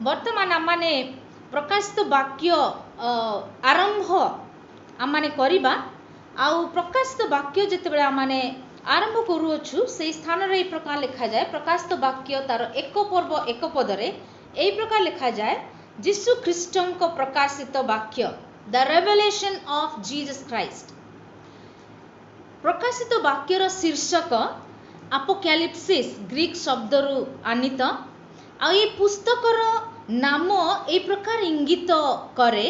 वर्तमान आमने प्रकाशित वाक्य आरंभ आमने करिबा आउ प्रकाशित वाक्य जितेबाला आमने आरंभ करूछु से स्थान रे प्रकार लिखा जाए प्रकाशित वाक्य तार एक पर्व एक पदरे एई प्रकार लिखा जाए यीशु ख्रीष्टन को प्रकाशित वाक्य the revelation of Jesus Christ. प्रकाशित वाक्यर शीर्षक अपोक्यालिप्सिस ग्रीक शब्द रु आनीत आ ये पुस्तकर नाम ए प्रकार इंगित करे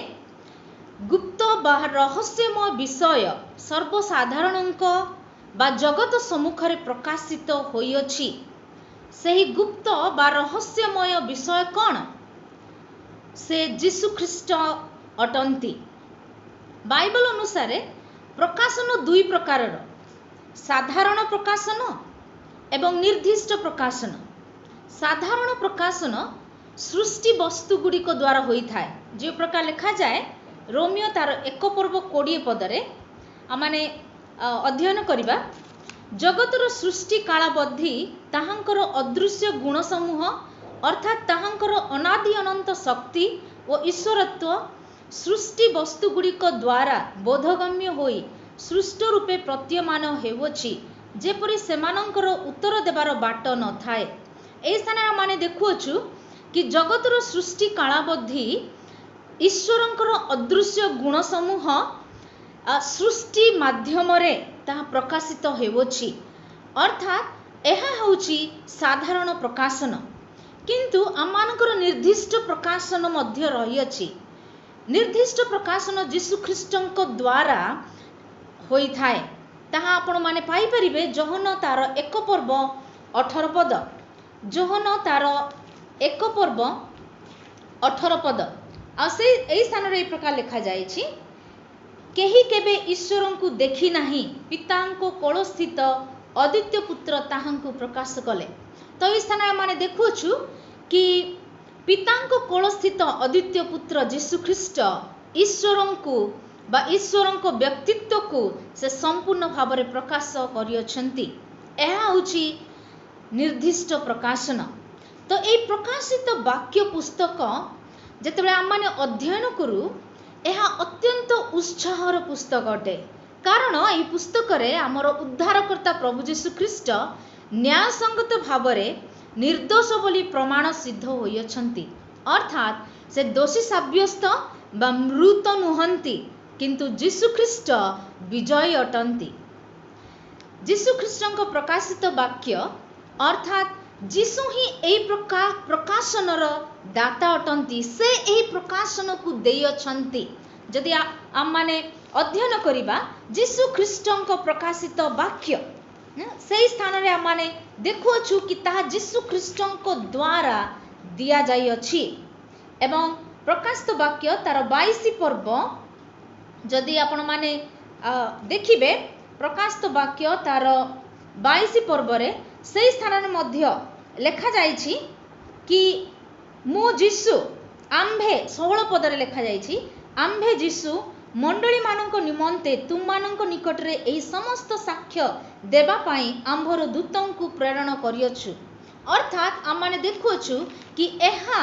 गुप्त बा रहस्यमय विषय सर्वसाधारण बा जगत सम्मुख रे प्रकाशित होइछि। सही गुप्त बा रहस्यमय विषय कौन से यीशु ख्रीष्ट अटंती। बाइबल अनुसार प्रकाशन दुई प्रकार साधारण प्रकाशन एवं निर्दिष्ट प्रकाशन। साधारण प्रकाशन सृष्टि वस्तु गुड़िक द्वारा होता है जो प्रकार लिखा जाए रोमियो तार एक पर्व 20 पदरे आमने अध्ययन करिबा जगतर सृष्टि कालावधि ताहांकर अदृश्य गुण समूह अर्थात ताहांकर अनादि अनंत शक्ति और ईश्वरत्व सृष्टि वस्तु गुड़िक द्वारा बोधगम्य होई सृष्ट रूपे प्रतीयमान हेउछि जेपरि सेमानंकर उत्तर देवार बाट न थाए। एई स्थान माने देखुछु कि जगतर सृष्टि कालावधि ईश्वरंकर अदृश्य गुण समूह सृष्टि माध्यम रे ताहा प्रकाशित हेउछि अर्थात एहा होउछि साधारण प्रकाशन। किंतु आमानकर निर्दिष्ट प्रकाशन मध्य रही अछि। निर्दिष्ट प्रकाशन यीशु ख्रीष्टंक द्वारा होई थाए ताहा आपण माने पाई परिबे जोहन तार एक पर्व 18 पद जोहन तार एक पर्व 18 पद आ से एई स्थान रे प्रकार लिखा जायछि केही केबे ईश्वरंकु देखि नाही पितांको कोल स्थित अद्वितीय पुत्र ताहांकु प्रकाश कले। तो एई स्थान माने देखुछु कि पितांको कोल स्थित अद्वितीय पुत्र यीशु ख्रीष्ट ईश्वरंकु बा ईश्वरंको व्यक्तित्व को से संपूर्ण भाव में प्रकाश करियछंती। एहा होछि निर्दिष्ट प्रकाशन। तो ए प्रकाशित वाक्य पुस्तक जेतेबेले आमाने अध्ययन करू एहा अत्यंत उत्साहर पुस्तक अटे कारण ए पुस्तक रे हमर उद्धारकर्ता प्रभु यीशु ख्रीष्ट न्यायसंगत भाव में निर्दोष बोली प्रमाण सिद्ध होइछंती अर्थात से दोषी साब्यस्त बा मृत नुहंती किंतु यीशु ख्रीष्ट विजयी अटंती। यीशु ख्रीष्टंक प्रकाशित वाक्य अर्थात यीशु ही एई प्रकार प्रकाशनर दाता अटंती से एई प्रकाशन को देई अछंती। जदि आम माने अध्ययन करिबा यीशु ख्रीष्टंक प्रकाशित वाक्य से स्थान रे आम माने देखुछु कि ताहा यीशु ख्रीष्टंक द्वारा दिया जाई अछि एवं प्रकाशित वाक्य तार 22 पर्व जदि आपण माने देखिबे प्रकाशित वाक्य तार 22 पर्व रे से स्थान मध्य लेखा जाइछि कि मो यीशु आम्भे 16 पद रे लेखा जाइछि आम्भे यीशु मंडली मानक निमंते तुम मानक निकट रे एही समस्त साक्ष्य देबा पई आम्भर दूतों को प्रेरण करियछु। अर्थात आम माने देखुछु कि एहा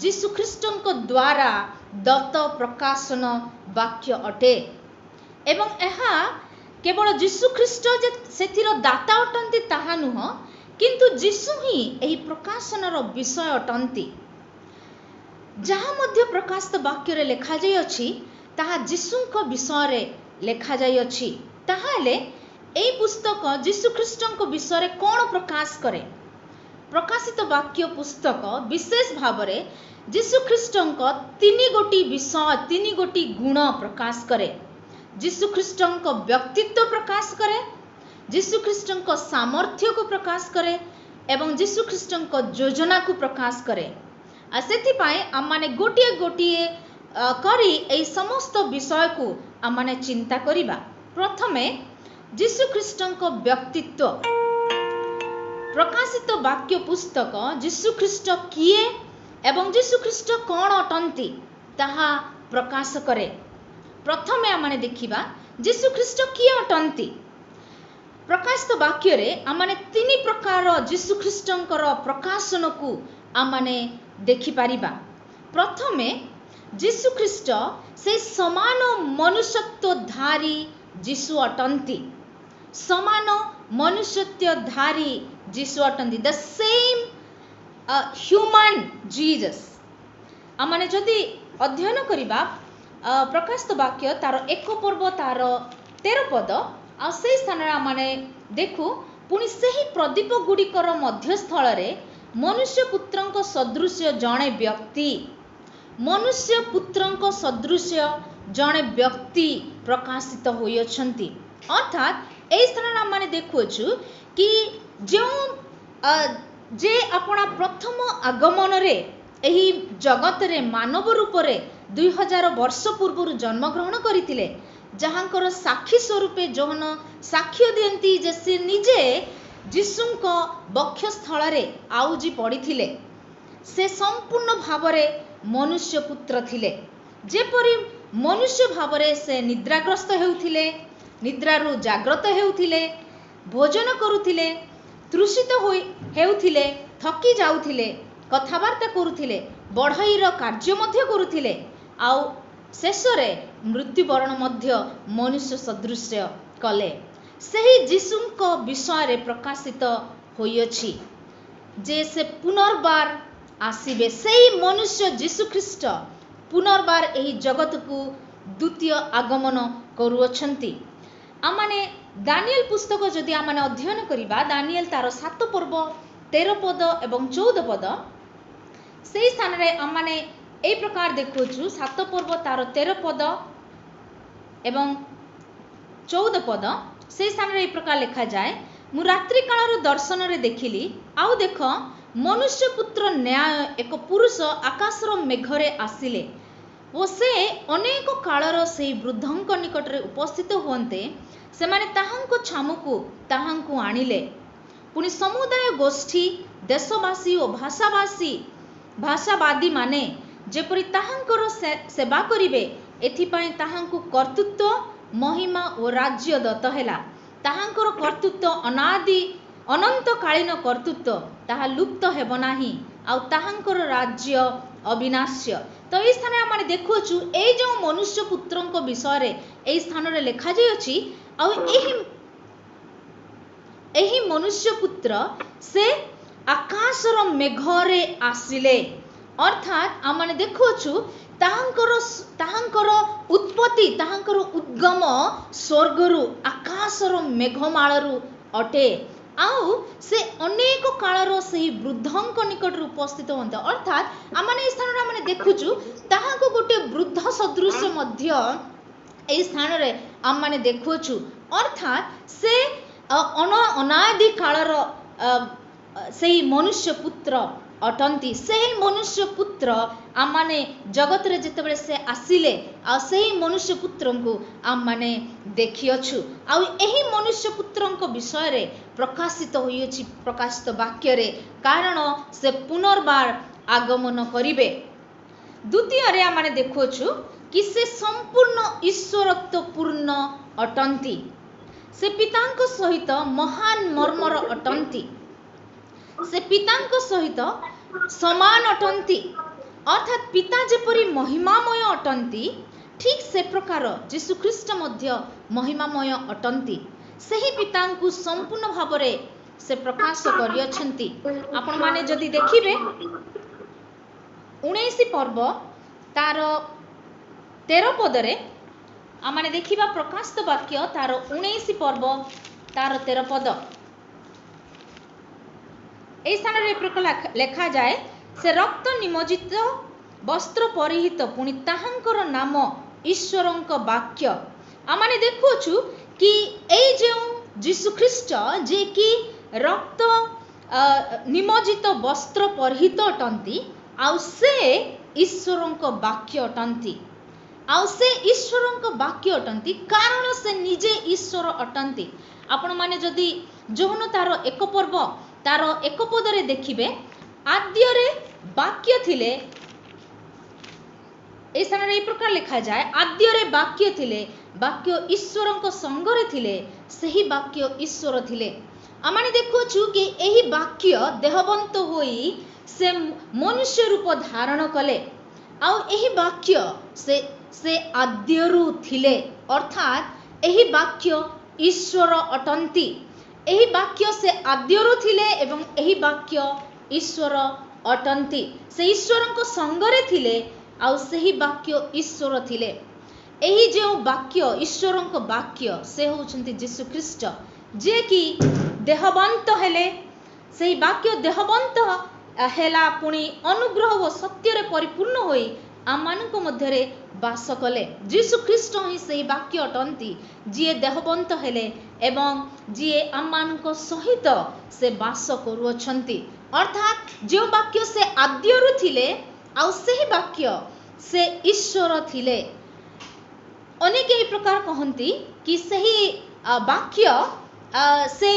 यीशु ख्रीष्टंक द्वारा दत्त प्रकाशन वाक्य अटे एवं एहा केवल यीशु ख्रीष्ट जे सेथिर दाता अटंती ताहा नुह किंतु यीशु ही एही प्रकाशनर विषय अटंती। जहाँ मध्य प्रकाशित वाक्य रे लेखा जाय अछि ताहा यीशुंक विषय रे लेखा जाय अछि ताहाले एही पुस्तक यीशु ख्रीष्टंक विषय रे कोन प्रकाश करे। प्रकाशित वाक्य पुस्तक विशेष भाव रे यीशु ख्रीष्टंक 3 गोटी विषय 3 गोटी गुण प्रकाश करे। यीशु ख्रीष्टंक व्यक्तित्व प्रकाश करे यीशु ख्रीष्टंक सामर्थ्य को प्रकाश करे एवं यीशु ख्रीष्टंक योजना को प्रकाश करे। आ सेथि पाए आम माने गोटिए गोटिए करी एई समस्त विषय को आम माने चिंता करिबा। प्रथमे यीशु ख्रीष्टंक व्यक्तित्व प्रकाशित वाक्य पुस्तक यीशु ख्रीष्ट किए एवं यीशु ख्रीष्ट कौन अटंती ताहा प्रकाश करे। प्रथमे आम माने देखिबा यीशु ख्रीष्ट किए अटंती। प्रकाशित वाक्य रे आम माने 3 प्रकार यीशु ख्रीष्टंकर प्रकाशन को आम माने देखिपारिबा। प्रथमे जीशु ख्रीष्ट से समान मनुष्यत्वधारी जीशु अटंती, समान मनुष्यत्वधारी जीशु अटंती, द सेम ह्यूमन जीसस। आमने जदि अध्ययन करिबा प्रकाशित वाक्य तार 1 पर्व तार 13 पद आ से स्थान आमने देखु पुणी सही प्रदीप गुड़िकर मध्यस्थल रे मनुष्य पुत्रंक सदृश्य जड़े व्यक्ति, मनुष्य पुत्रंक सदृश्य जड़े व्यक्ति प्रकाशित होई अछंती। अर्थात ए स्थान आमने देखुछु कि जो जे अपना प्रथम आगमन रे एही जगत रे मानव रूप रे 2000 वर्ष पूर्व जन्म ग्रहण करथिले, जहांकर साक्षी स्वरूपे जोहन साक्ष्य दियंती जे से निजे जीशुंक बक्षस्थल रे आउजी पड़िथिले, से संपूर्ण भावरे मनुष्य पुत्र थिले। जेपरि मनुष्य भावरे से निद्राग्रस्त हेउथिले, निद्रारु जाग्रत हेउथिले, भोजन करुथिले, तृषित हेउथिले, थकी जाउथिले, कथावार्ता करुथिले, बढ़ईर कार्य मध्य करुथिले, आउ शेषरे मृत्युवरण मध्य मनुष्य सदृश्य कले। सही जीशुंक विषय प्रकाशित होइअछि जे से पुनर्बार आसीबे। सही मनुष्य जीशु ख्रीष्ट पुनर्बार एही जगत को द्वितीय आगमन करुअछंती। आमाने दानिएल पुस्तक जदि आमाने अध्ययन करिबा, दानिएल तार 7 पर्व 13 पद एवं 14 पद, से स्थान रे आमाने ए प्रकार देखुछु। 7 पर्व तार 13 पद एवं 14 पद, से स्थान रे ए प्रकार लिखा जाए, मु रात्रि कालर दर्शन रे देखिली, आउ देख मनुष्य पुत्र न्याय एक पुरुष आकाशर मेघरे आसिले, ओ से अनेक कालर से वृद्धंक निकट रे उपस्थित होते, से माने ताहांको छामुकु ताहांको आनिले। पुनि समुदाय गोष्ठी देशवासी और भाषावादी माने जेपरि ताहांकर सेवा करिवे, एथिपाई ताहांको कर्तृत्व महिमा और राज्य दत्त हेला। ताहांकर कर्तृत्व अनादि अनंत कालीन कर्तृत्व, ताहा लुप्त हेब नाही, आउ ताहांकर राज्य अविनाश्य। तो ये स्थान आम देखुछु ए जो मनुष्य पुत्रंक विषय रे ए स्थान रे लिखा जाय अछि, आउ एही मनुष्य पुत्र से आकाशर मेघरे आसिले। अर्थात आमने देखुछु ताहांकर उत्पत्ति, ताहांकर उद्गम स्वर्गरु आकाशर मेघमालरु अटे, आउ से अनेक कालर से वृद्धंक निकट उपस्थित होते। अर्थात आमने स्थान रे आमने देखुछु ताहाको गोटे वृद्ध सदृश मध्य ए स्थान रे आमने देखुछु। अर्थात से अनादि कालर से मनुष्य पुत्र अटंती। से मनुष्य पुत्र आमने जगत रे जेतेबेले से आसिले, आ से मनुष्य पुत्र को आमने देखिअछु। आ एही मनुष्य पुत्रंक विषय रे प्रकाशित होइछि प्रकाशित वाक्य रे, कारण से पुनर्बार आगमन करिवे। द्वितीय रे आमने देखुछु कि से संपूर्ण ईश्वरत्वपूर्ण अटंती, से पितांक सहित महान मर्मर अटंती, से पितांक सहित समान अटंती। अर्थात पिता जेपरि महिमामय अटंती, ठीक से प्रकार जीशु ख्रीष्ट मध्य महिमामय अटंती। सही पितांकु संपूर्ण भावरे से प्रकाश करियछंती। आपण माने जदि देखिबे 19 पर्व तार 13 पदरे आमने देखिबा प्रकाशित वाक्य तार 19 पर्व तार 13 पद। ए स्थान रे प्रकार लिखा जाए, से रक्त निमज्जित वस्त्र परिहित पुनि ताहांकर नाम ईश्वरंक वाक्य। आमने देखुछु कि ए जो जीशु ख्रीष्ट जे कि रक्त निमज्जित वस्त्र परिहित अटंती, आउ से ईश्वरंक वाक्य अटंती, आउ से ईश्वरंक वाक्य अटंती, कारण से निजे ईश्वर अटंती। आपण माने जदि जोहन तार 1 पर्व तार 1 पदरे देखिबे, आद्य रे वाक्य थिले, ए स्थान रे प्रकार लिखा जाए, आद्य रे वाक्य थिले, वाक्य ईश्वरंक संगरे थिले, सही वाक्य ईश्वर थिले। आमने देखुछु कि एही वाक्य देहवंत होई से मनुष्य रूप धारण कले आउ एही वाक्य से आद्यरु थिले अर्थात एही वाक्य ईश्वर अटंती एही वाक्य से आद्यरु थिले एवं एही वाक्य ईश्वर अटंती से ईश्वरଙ୍କ संगरे थिले आउ सेही वाक्य ईश्वर थिले एही जो वाक्य ईश्वरଙ୍କ वाक्य से होउछंती यीशु ख्रीष्ट जे कि देहवंत हेले सेही वाक्य देहवंत हेला पुणी अनुग्रह व सत्य रे परिपूर्ण होई आमानक मध्यरे वास कले यीशु ख्रीष्ट ही सेही वाक्य अटंती जी देहवंत हेले एवं जी आमानक सहित से वास करूछंती अर्थात जो वाक्य से आद्यरु थिले आउ सेही वाक्य से ईश्वर थिले अनेक एही प्रकार कहंती कि सेही वाक्य से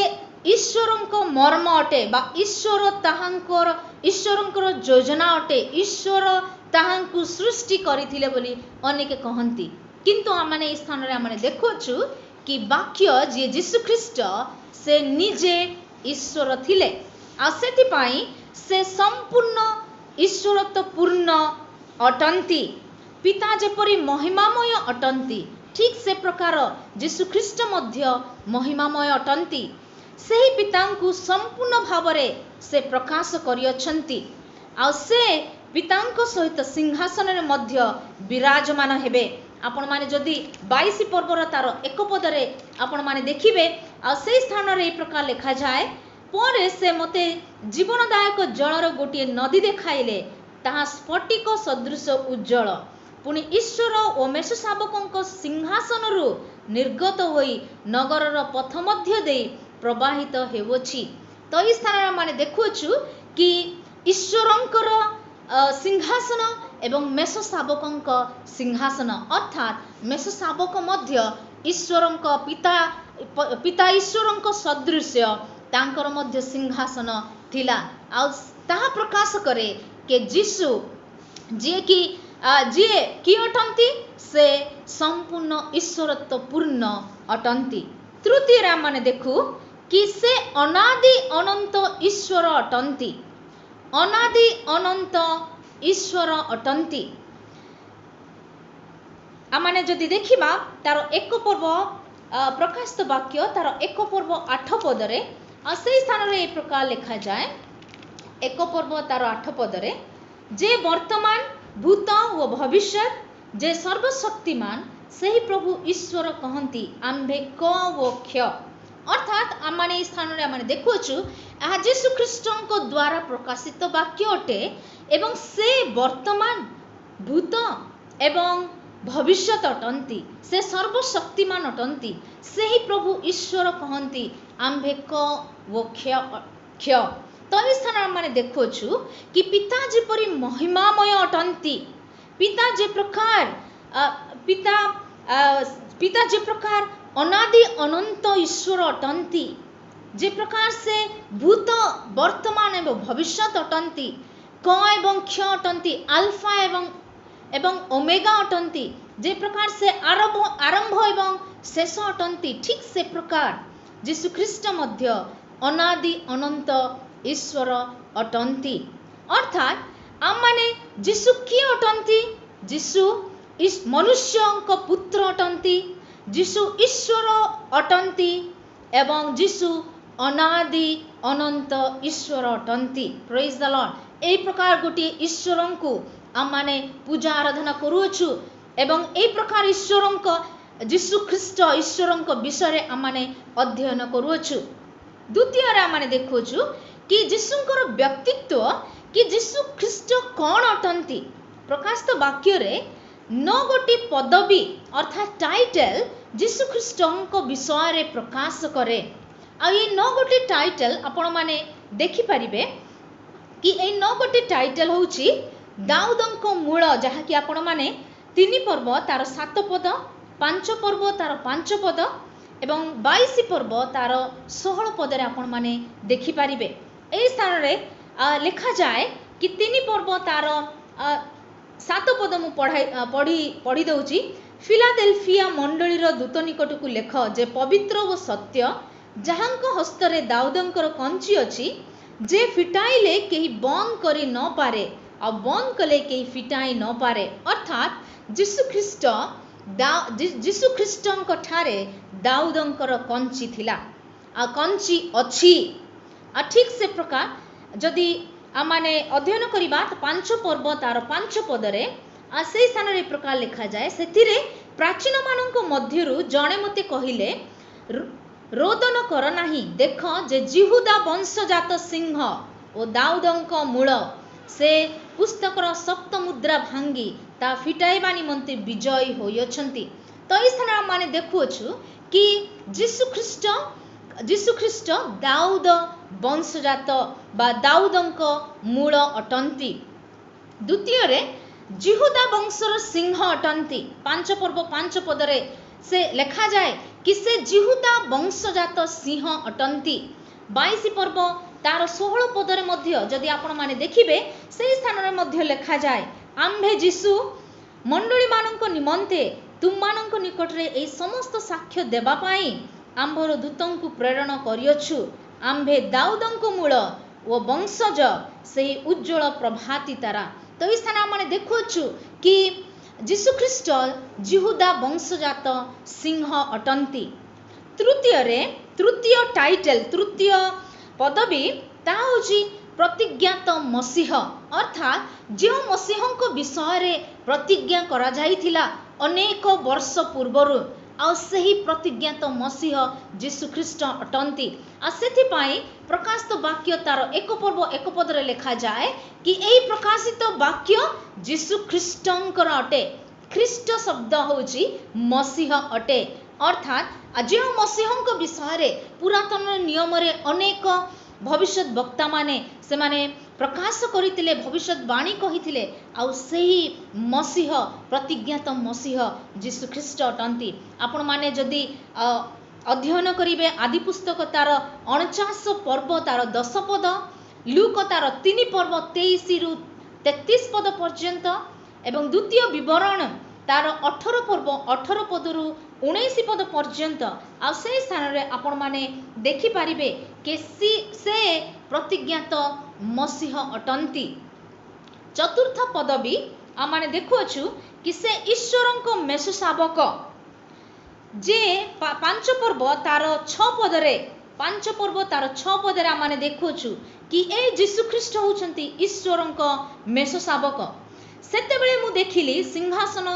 ईश्वरଙ୍କ मर्म अटे बा ईश्वर ताहांकर ईश्वरଙ୍କର योजना अटे ईश्वर ताहांकु सृष्टि करिथिले बोली अनेक कहंती किंतु आमाने ए स्थान रे आमाने देखुछु कि वाक्य जे यीशु ख्रीष्ट से निजे ईश्वर थिले आ सेति पई से संपूर्ण ईश्वरत्वपूर्ण अटंती पिता जेपरि महिमामय अटंती ठीक से प्रकार यीशु ख्रीष्ट मध्य महिमामय अटंती सेही पितांकु संपूर्ण भावरे से प्रकाश करियछंती आ से पितांक सहित सिंहासन रे मध्य विराजमान हेबे आपण माने जदि 22 पर्वर तार एक पदरे आपण माने देखिबे आ से स्थान रे ए प्रकार लिखा जाए परे से मते जीवनदायक जलर गोटे नदी देखाइले ताहा स्फटिक सदृश उज्जवल पुणी ईश्वर और मेष शावक सिंहासन निर्गत होई नगरर पथ मध्य दे प्रवाहित हेउछि तो इस स्थान माने देखुछु कि ईश्वरंकर सिंहासन एवं मेष शावक सिंहासन अर्थात मेष शावक मध्य ईश्वरंक पिता ईश्वरंक सदृश्य तांकर मध्य सिंहासन थिला आ ताहा प्रकाश करे के यीशु जे कि अटंती से संपूर्ण ईश्वरत्वपूर्ण अटंती तृतीय माने देखु कि से अनादि अनंत ईश्वर अटंती अनादि अनंत ईश्वर अटंती आमाने जदि देखिबा तार एक पर्व प्रकाशित वाक्य तार एक पर्व 8 पदरे आ से स्थान रे ए प्रकार लिखा जाए एक पर्व तार 8 पदरे जे वर्तमान भूत व भविष्य जे सर्वशक्तिमान सही प्रभु ईश्वर कहंती आंभे क व क्ष अर्थात आमाने स्थान रे आमाने देखुछु आ यीशु ख्रीष्टଙ୍କ द्वारा प्रकाशित वाक्य अटे एवं से वर्तमान भूत एवं भविष्य अटंती से सर्वशक्तिमान अटंती सही प्रभु ईश्वर कहंती आंभे क व क्ष तो इस स्थान माने देखुछु कि पिता जेपरि महिमामय अटंती पिता जे प्रकार पिता जे प्रकार अनादि अनंत ईश्वर अटंती जे प्रकार से भूत वर्तमान एवं भविष्य अटंती क एवं क्ष अटंती अल्फा एवं ओमेगा अटंती जे प्रकार से आरंभ एवं शेष अटंती ठीक से प्रकार यीशु ख्रीष्ट मध्य अनादि अनंत ईश्वर अटंती अर्थात आम माने यीशु किए अटंती यीशु इस मनुष्यଙ୍କ पुत्र अटंती यीशु ईश्वर अटंती एवं यीशु अनादि अनंत ईश्वर अटंती प्रेज द लॉर्ड ए प्रकार गोटे ईश्वरଙ୍କୁ आम माने पूजा आराधना करूछु एवं ए प्रकार ईश्वरଙ୍କ यीशु ख्रीष्ट ईश्वरଙ୍କ विषय आम माने अध्ययन करूछु द्वितीय रे आम माने देखुछु कि यीशुଙ୍କର व्यक्तित्व कि यीशु ख्रीष्ट कौन अटंती प्रकाशित वाक्य रे न गोटी पदवी अर्थात टाइटल यीशु ख्रीष्टଙ୍କ विषय रे प्रकाश करे आ ये न गोटी टाइटल आपण माने देखि परिबे कि ए न गोटी टाइटल होउची दाऊदଙ୍କ मूल जहा कि आपण माने 3 पर्व तार 7 पद 5 पर्व तार 5 पद एवं 22 पर्व तार 16 पद रे आपण माने देखि परिबे ए स्थान रे लिखा जाए कि 3 पर्व तार 7 पद मु पढ़ी दउची फिलाडेल्फिया मंडलीर दूत निकट को लेख जे पवित्र व सत्य जहांक हस्तरे दाऊदंकर कंची अछि जे फिटाइले कहीं बंद करी न पारे आ बंद कले कहीं फिटाई न पारे अर्थात जीशु ख्रीष्टଙ୍କ ठारे दाऊदଙ୍କର कंची थिला आ कंची अछि आ ठीक से प्रकार जदि आमाने अध्ययन करिबा तो 5 पर्व तार 5 पदरे आ से स्थान रे प्रकार लिखा जाए सेथिरे प्राचीन मानक मध्यरु जणे मते कहिले रोदन कर नाही देख जे जिहुदा वंशजात सिंह ओ दाऊदଙ୍କ मूल से पुस्तकर सप्त मुद्रा भांगी ता फिटाइबा निमंते विजयी होइछंती। तो इस स्थान माने देखुछु कि जीशु ख्रीष्ट दाऊद वंशजात बा दाऊदଙ୍କ मूल अटंती। द्वितीय रे जिहुदा वंशर सिंह अटंती 5 पर्व 5 पदरे से लिखा जाए कि से जिहुदा वंशजात सिंह अटंती। 22 पर्व तार 16 पदरे मध्य जदि आपण माने देखिबे से स्थान रे मध्य लिखा जाए आम्भे जीशु मंडली मानक निमंते तुम मानक निकट रे ए समस्त साक्ष्य देबा पाई आम्भर दूतंकु प्रेरण करियछु आम्भे दाऊदंक मूल ओ वंशज से उज्जवल प्रभाती तारा। तो इस स्थान माने देखुछु कि जीशु ख्रीष्ट जिहुदा वंशजात सिंह अटंती। तृतीय टाइटल तृतीय पदवी ता होची प्रतिज्ञात मसीह अर्थात जो मसीहଙ୍କ विषय रे प्रतिज्ञा करा जाइथिला अनेक वर्ष पूर्वरु आ सही प्रतिज्ञात मसीह जीशु ख्रीष्ट अटंती। आ सेथि पाई प्रकाशित वाक्य तार 1 पर्व 1 पदरे लिखा जाए कि एई प्रकाशित वाक्य जीशु ख्रीष्टंकर अटे। ख्रीष्ट शब्द होची मसीह अटे अर्थात जो मसीहଙ୍କ विषय रे पुरातन नियम रे अनेक भविष्यत वक्ता माने से माने प्रकाश करितिले भविष्यवाणी कहिथिले आ सही मसीह प्रतिज्ञात मसीह जीशु ख्रीष्ट अटंती। आपण माने जदि अध्ययन करिवे आदि पुस्तक तार 49 पर्व तार 10 पद लूक तार 3 पर्व 23 रु 33 पद पर्यंत एवं द्वितीय विवरण तार 18 पर्व 18 पदरु 19 पद पर्यंत आ से स्थान रे आपण माने देखि पारिबे कि से प्रतिज्ञात मसीह अटंती। चतुर्थ पदवी आ माने देखुछु कि से ईश्वरଙ୍କ मेष शावक जे 5 पर्व तार 6 पदरे 5 पर्व तार 6 पदरे आ माने देखुछु कि ए जीशु ख्रीष्ट होचंती ईश्वरଙ୍କ मेष शावक। सेते बेले मु देखिली सिंहासन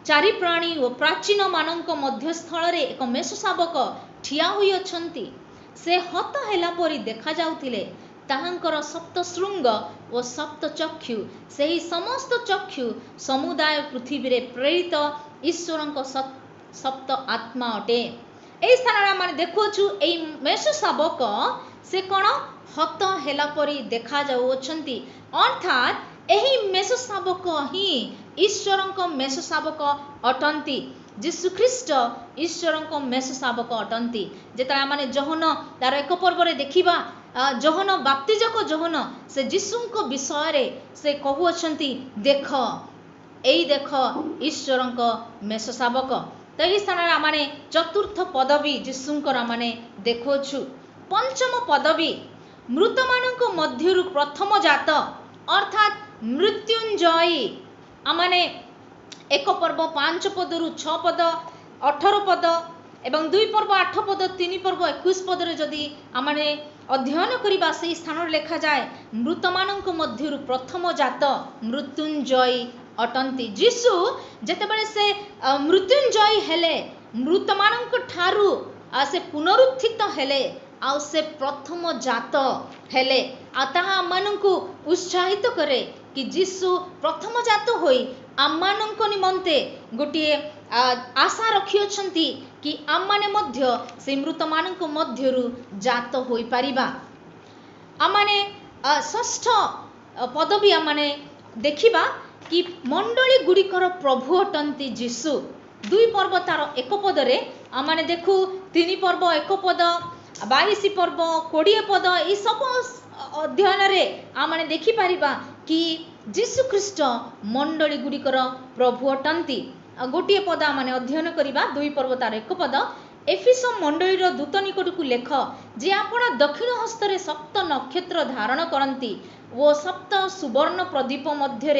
चारि प्राणी और प्राचीन मानक मध्यस्थल रे एक मेष शावक ठिया होई अछंती से हत हेला परी देखा जाउथिले ताहांकर सप्त श्रृंग और सप्त चक्षु सेही समस्त चक्षु समुदाय पृथ्वी रे प्रेरित ईश्वरଙ୍କ सप्त आत्मा अटे। एई स्थान रे माने देखुछु एई मेष शावक से कोन हत हेला परी देखा जाउ अछंती अर्थात एही मेष शावक ही ईश्वरଙ୍କ मेष शावक अटंती। जीशु ख्रीष्ट ईश्वरଙ୍କ मेष शावक अटंती। जेता माने जहन तार 1 पर्व रे देखिबा जहन बाप्तिजक जहन से जीशुଙ୍କ विषय रे से कहू अछंती देख एई देख ईश्वरଙ୍କ मेष शावक। तो एही स्थान रे माने चतुर्थ पदवी जीशुଙ୍କର माने देखोछु। पंचम पदवी मृत मानक मध्यरु प्रथम जात अर्थात मृत्युंजयी आमाने 1 पर्व 5 पदरु 6 पद 18 पद एवं 2 पर्व 8 पद 3 पर्व 21 पदरे जदि आमाने अध्ययन करिबा से स्थान लिखा जाए मृत मानक मध्यरु प्रथम जात मृत्युंजयी अटंती। जीशु जेतेबेले से मृत्युंजयी हेले मृत मानक ठारू से पुनरुत्थित हेले आ से प्रथम जात हेले आ ताहा मानकु उत्साहित करे कि जीशु प्रथम जात होई आमानंक निमंते गोटे आशा रखी अछंती कि आमाने मध्य से मृत मानक मध्यरु जात होई परिबा। आमाने षष्ठ पदवी आमाने देखिबा कि मंडली गुड़िकर प्रभु अटंती जीशु। 2 पर्व तार 1 पदरे आमाने देखु 3 पर्व 1 पद 22 पर्व 20 पद ये सब अध्ययन रे आमाने देखि परिबा कि जीशु ख्रीष्ट मंडली गुड़िकर प्रभु अटंती। गोटे पद आमाने अध्ययन करिबा 2 पर्व तार 1 पद एफिस मंडलीर दूत निकट को लेख जे आपण दक्षिण हस्तरे सप्त नक्षत्र धारण करती वो सप्त सुवर्ण प्रदीप मध्य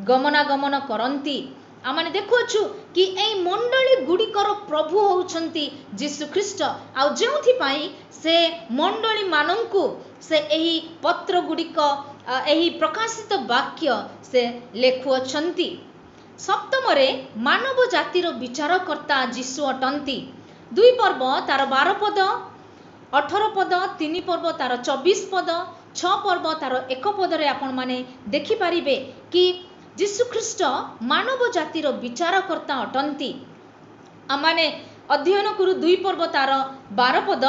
गमनागमन करती। आमने देखुछु कि एई मंडली गुड़िकर प्रभु होउछंती जीसु ख्रीष्ट आ जोंथिपाई से मंडली मानंकु से एही पत्र गुड़िक एही प्रकाशित वाक्य से लेखुअछंती। सप्तमरे मानव जातिर विचारकर्ता जीसु अटंती। 2 पर्व तार 12 पद, 18 पद, 3 पर्व तार 24 पद, 6 पर्व तार 1 पदरे आपण माने देखि पारिबे कि जीसु ख्रीष्ट मानव जातिर विचारकर्ता अटंती। आमाने अध्ययन करू 2 पर्व तार 12 पद।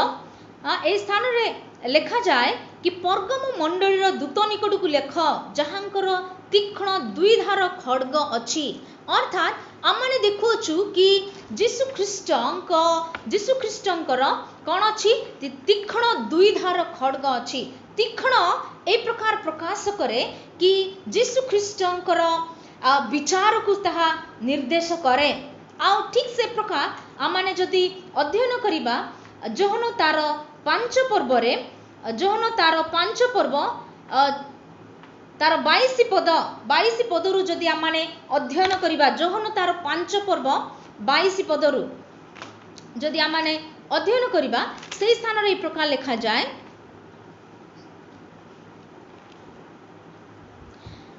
ए स्थान रे लेखा जाए कि पर्गम मंडलीर दूत निकट को लेख जहांकर तीक्ष्ण द्विधार खड्ग अछि। अर्थात आमने देखुछु कि जीसु ख्रीष्टंकर कौन अछि तीक्ष्ण द्विधार खड्ग अछि। तीक्ष्ण ए प्रकार प्रकाश करे कि जीसु ख्रीष्टंकर विचार को ताहा निर्देश करे। आ ठीक से प्रकार आमने जदि अध्ययन करिबा जोहन तार 5 पर्व रे जोहन तार 5 पर्व तार 22 पदरु जदि आमने अध्ययन करिबा जोहन तार 5 पर्व 22 पदरु जदि आमने अध्ययन करिबा से स्थान रे प्रकार लिखा जाए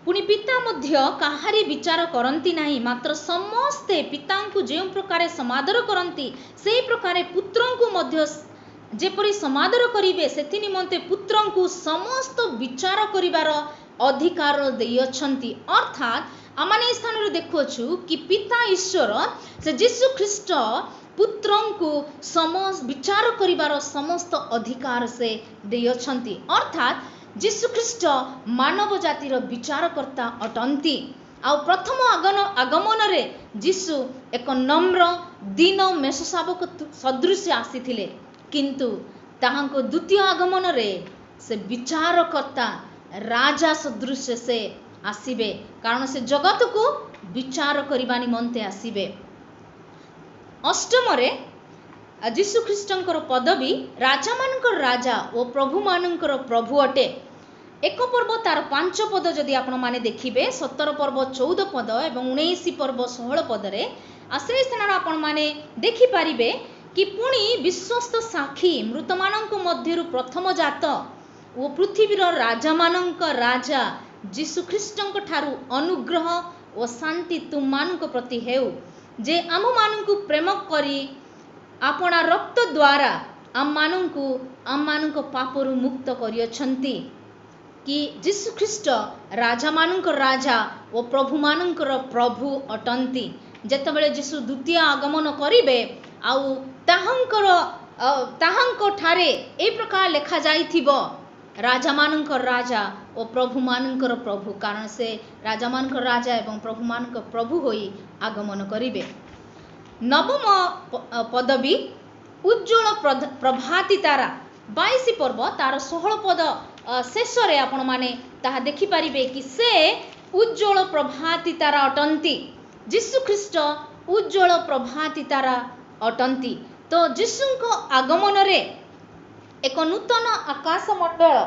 पुनि पिता मध्य काहारी विचार करती नहीं मात्र समस्ते पिता को जो प्रकार समादर करती से प्रकार पुत्र को मध्य जेपरी समादर करिवे सेति निमंते पुत्र को समस्त विचार करिवार अधिकार देइछंती। अर्थात आमने स्थान रे देखुछु कि पिता ईश्वर से जीसु ख्रीष्ट पुत्र को समस्त विचार करिवार समस्त अधिकार से देइछंती। अर्थात जीसु ख्रीष्ट मानव जातिर विचारकर्ता अटंती। आ प्रथम आगमन रे जीसु एक नम्र दीन मेषशावक सदृश आसीथिले किंतु ताहांको द्वितीय आगमन रे से विचारकर्ता राजा सदृश से आसीबे कारण से जगत को विचार करिबा निमंते आसीबे। अष्टम रे जीसु ख्रीष्टंकर पदवी राजा मानकर राजा और प्रभु मानकर प्रभु अटे। 1 पर्व तार 5 पद जदि आपण माने देखिबे 17 पर्व 14 पद एवं 19 पर्व 16 पदरे आसे स्थान आपण माने देखि पारिबे कि पुणी विश्वस्त साक्षी मृत मानक मध्यरु प्रथम जात वो पृथ्वीर राजा मानक राजा जीसु ख्रीष्टंक ठारू अनुग्रह और शांति तुम मानक प्रति हेउ जे आम मानकु प्रेम करी आपना रक्त द्वारा आम मानक पापरु मुक्त करियछंती कि जीसु ख्रीष्ट राजा मानकर राजा और प्रभु मानकर प्रभु अटंती। जेतेबेले जीसु द्वितीय आगमन करिवे आउ ताहांको ठारे ए प्रकार लेखा जाइथिबो राजा मानकर राजा और प्रभु मानकर प्रभु कारण से राजा मानकर राजा एवं प्रभु मानकर प्रभु होई आगमन करिवे। नवम पदवी उज्ज्वल प्रभाती तारा 22 पर्व तार 16 पद शेष रे आपण माने ताहा देखि पारिबे कि से उज्ज्वल प्रभाती तारा अटंती। जीसु ख्रीष्ट उज्ज्वल प्रभाती तारा अटंती। तो जीसुंको आगमन रे एक नूतन आकाश मंडल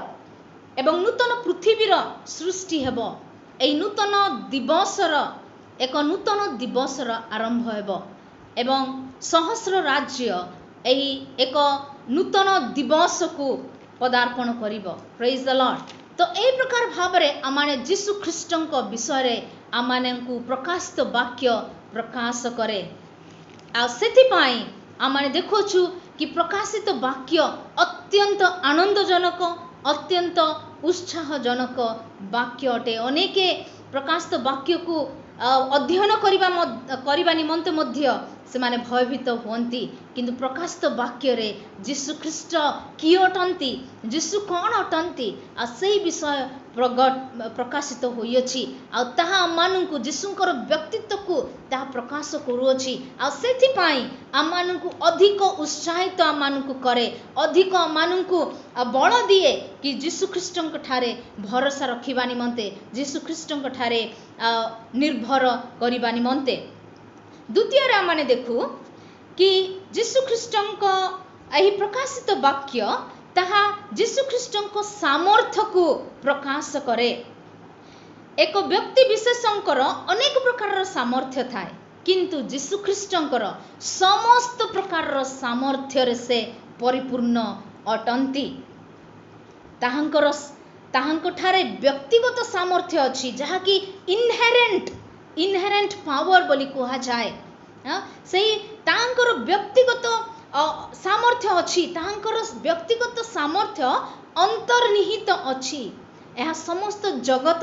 एवं नूतन पृथ्वीर सृष्टि हेबो। एई नूतन दिवसर एक नूतन दिवसर आरंभ हेबो एवं सहस्र राज्य एही एक नूतन दिवस को पदार्पण करिबो। Praise the Lord. तो ए प्रकार भाबरे आमाने जीसु ख्रीष्टंको विषय आमानंकु प्रकाशित वाक्य प्रकाश करे। आ सेथिपाई आमाने देखुछु कि प्रकाशित वाक्य अत्यंत आनंदजनक अत्यंत उत्साहजनक वाक्य अटे। अनेके प्रकाशित वाक्य को अध्ययन करबा निमंते मध्य से माने भयभीत होती किंतु प्रकाशित वाक्य रे जीसु ख्रीष्ट किए अटंती जीसु कौन अटंती आ सेही विषय प्रकाशित होइछि आ ताहा माननकु जीसुंकर व्यक्तित्व को ताहा प्रकाश करूछि आ सेथिपाई आमाननकु अधिक उत्साहित आमाननकु करे अधिक आमाननकु बल दिए कि जीसु ख्रीष्टंक ठारे भरोसा रखिबा निमंते जीसु ख्रीष्टंक ठारे निर्भर करिबा निमंते। द्वितीय रे माने देखु कि जीशु ख्रीष्टଙ୍କ ଏହି ପ୍ରକାଶିତ ବାକ୍ୟ ତାହା ଯୀଶୁ ଖ୍ରୀଷ୍ଟଙ୍କ ସାମର୍ଥ୍ୟ को ପ୍ରକାଶ କରେ। ଏକ ବ୍ୟକ୍ତି ବିଶେଷଙ୍କର ଅନେକ ପ୍ରକାରର ସାମର୍ଥ୍ୟ ଥାଏ, କିନ୍ତୁ ଯୀଶୁ ଖ୍ରୀଷ୍ଟଙ୍କର ସମସ୍ତ ପ୍ରକାରର ସାମର୍ଥ୍ୟରେ ସେ ପରିପୂର୍ଣ୍ଣ ଅଟନ୍ତି। ତାହାଙ୍କଠାରେ ବ୍ୟକ୍ତିଗତ ସାମର୍ଥ୍ୟ ଅଛି, ଯାହାକି ଇନହେରେଣ୍ଟ ପାୱାର ବୋଲି କୁହାଯାଏ। ସେଇ ତାଙ୍କର ବ୍ୟକ୍ତିଗତ ସାମର୍ଥ୍ୟ ଅଛି, ତାଙ୍କର ବ୍ୟକ୍ତିଗତ ସାମର୍ଥ୍ୟ ଅନ୍ତର୍ନିହିତ ଅଛି। ଏହା ସମସ୍ତ ଜଗତ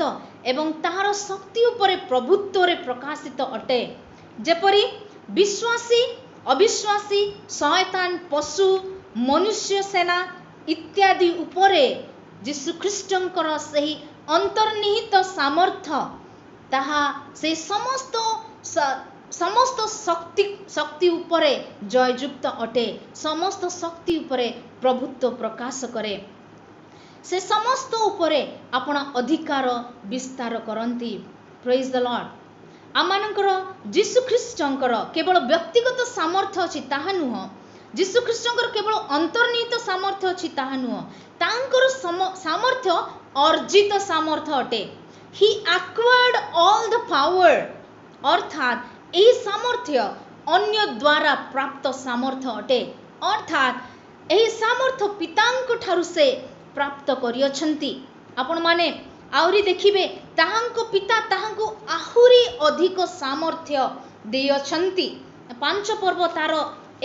ଏବଂ ତାହାର ଶକ୍ତି ଉପରେ ପ୍ରଭୁତ୍ୱରେ ପ୍ରକାଶିତ ଅଟେ। ଯେପରି ବିଶ୍ୱାସୀ, ଅବିଶ୍ୱାସୀ, ଶୟତାନ, ପଶୁ, ମନୁଷ୍ୟ ସେନା ଇତ୍ୟାଦି ଉପରେ ଯୀଶୁଖ୍ରୀଷ୍ଟଙ୍କର ସେହି ଅନ୍ତର୍ନିହିତ ସାମର୍ଥ୍ୟ ତାହା ସେହି ସମସ୍ତ ଶକ୍ତି ଉପରେ ଜୟଯୁକ୍ତ ଅଟେ, ସମସ୍ତ ଶକ୍ତି ଉପରେ ପ୍ରଭୁତ୍ୱ ପ୍ରକାଶ କରେ। ସେ ସମସ୍ତ ଉପରେ ଆପଣ ଅଧିକାର ବିସ୍ତାର କରନ୍ତି। ପ୍ରେଜ୍ ଦ ଲର୍ଡ। ଆମମାନଙ୍କର ଯୀଶୁଖ୍ରୀଷ୍ଟଙ୍କର କେବଳ ବ୍ୟକ୍ତିଗତ ସାମର୍ଥ୍ୟ ଅଛି ତାହା ନୁହଁ, ଯୀଶୁଖ୍ରୀଷ୍ଟଙ୍କର କେବଳ ଅନ୍ତର୍ନିହିତ ସାମର୍ଥ୍ୟ ଅଛି ତାହା ନୁହଁ, ତାଙ୍କର ସାମର୍ଥ୍ୟ ଅର୍ଜିତ ସାମର୍ଥ୍ୟ ଅଟେ। ହି ଆକ୍ୱାର୍ଡ ଅଲ୍ ଦ ପାୱାର, ଅର୍ଥାତ୍ ଏହି ସାମର୍ଥ୍ୟ ଅନ୍ୟ ଦ୍ୱାରା ପ୍ରାପ୍ତ ସାମର୍ଥ୍ୟ ଅଟେ। ଅର୍ଥାତ୍ ଏହି ସାମର୍ଥ୍ୟ ପିତାଙ୍କ ଠାରୁ ସେ ପ୍ରାପ୍ତ କରିଅଛନ୍ତି। ଆପଣମାନେ ଆହୁରି ଦେଖିବେ, ତାହାଙ୍କ ପିତା ତାହାଙ୍କୁ ଆହୁରି ଅଧିକ ସାମର୍ଥ୍ୟ ଦେଇଅଛନ୍ତି। 5 ପର୍ବ ତାର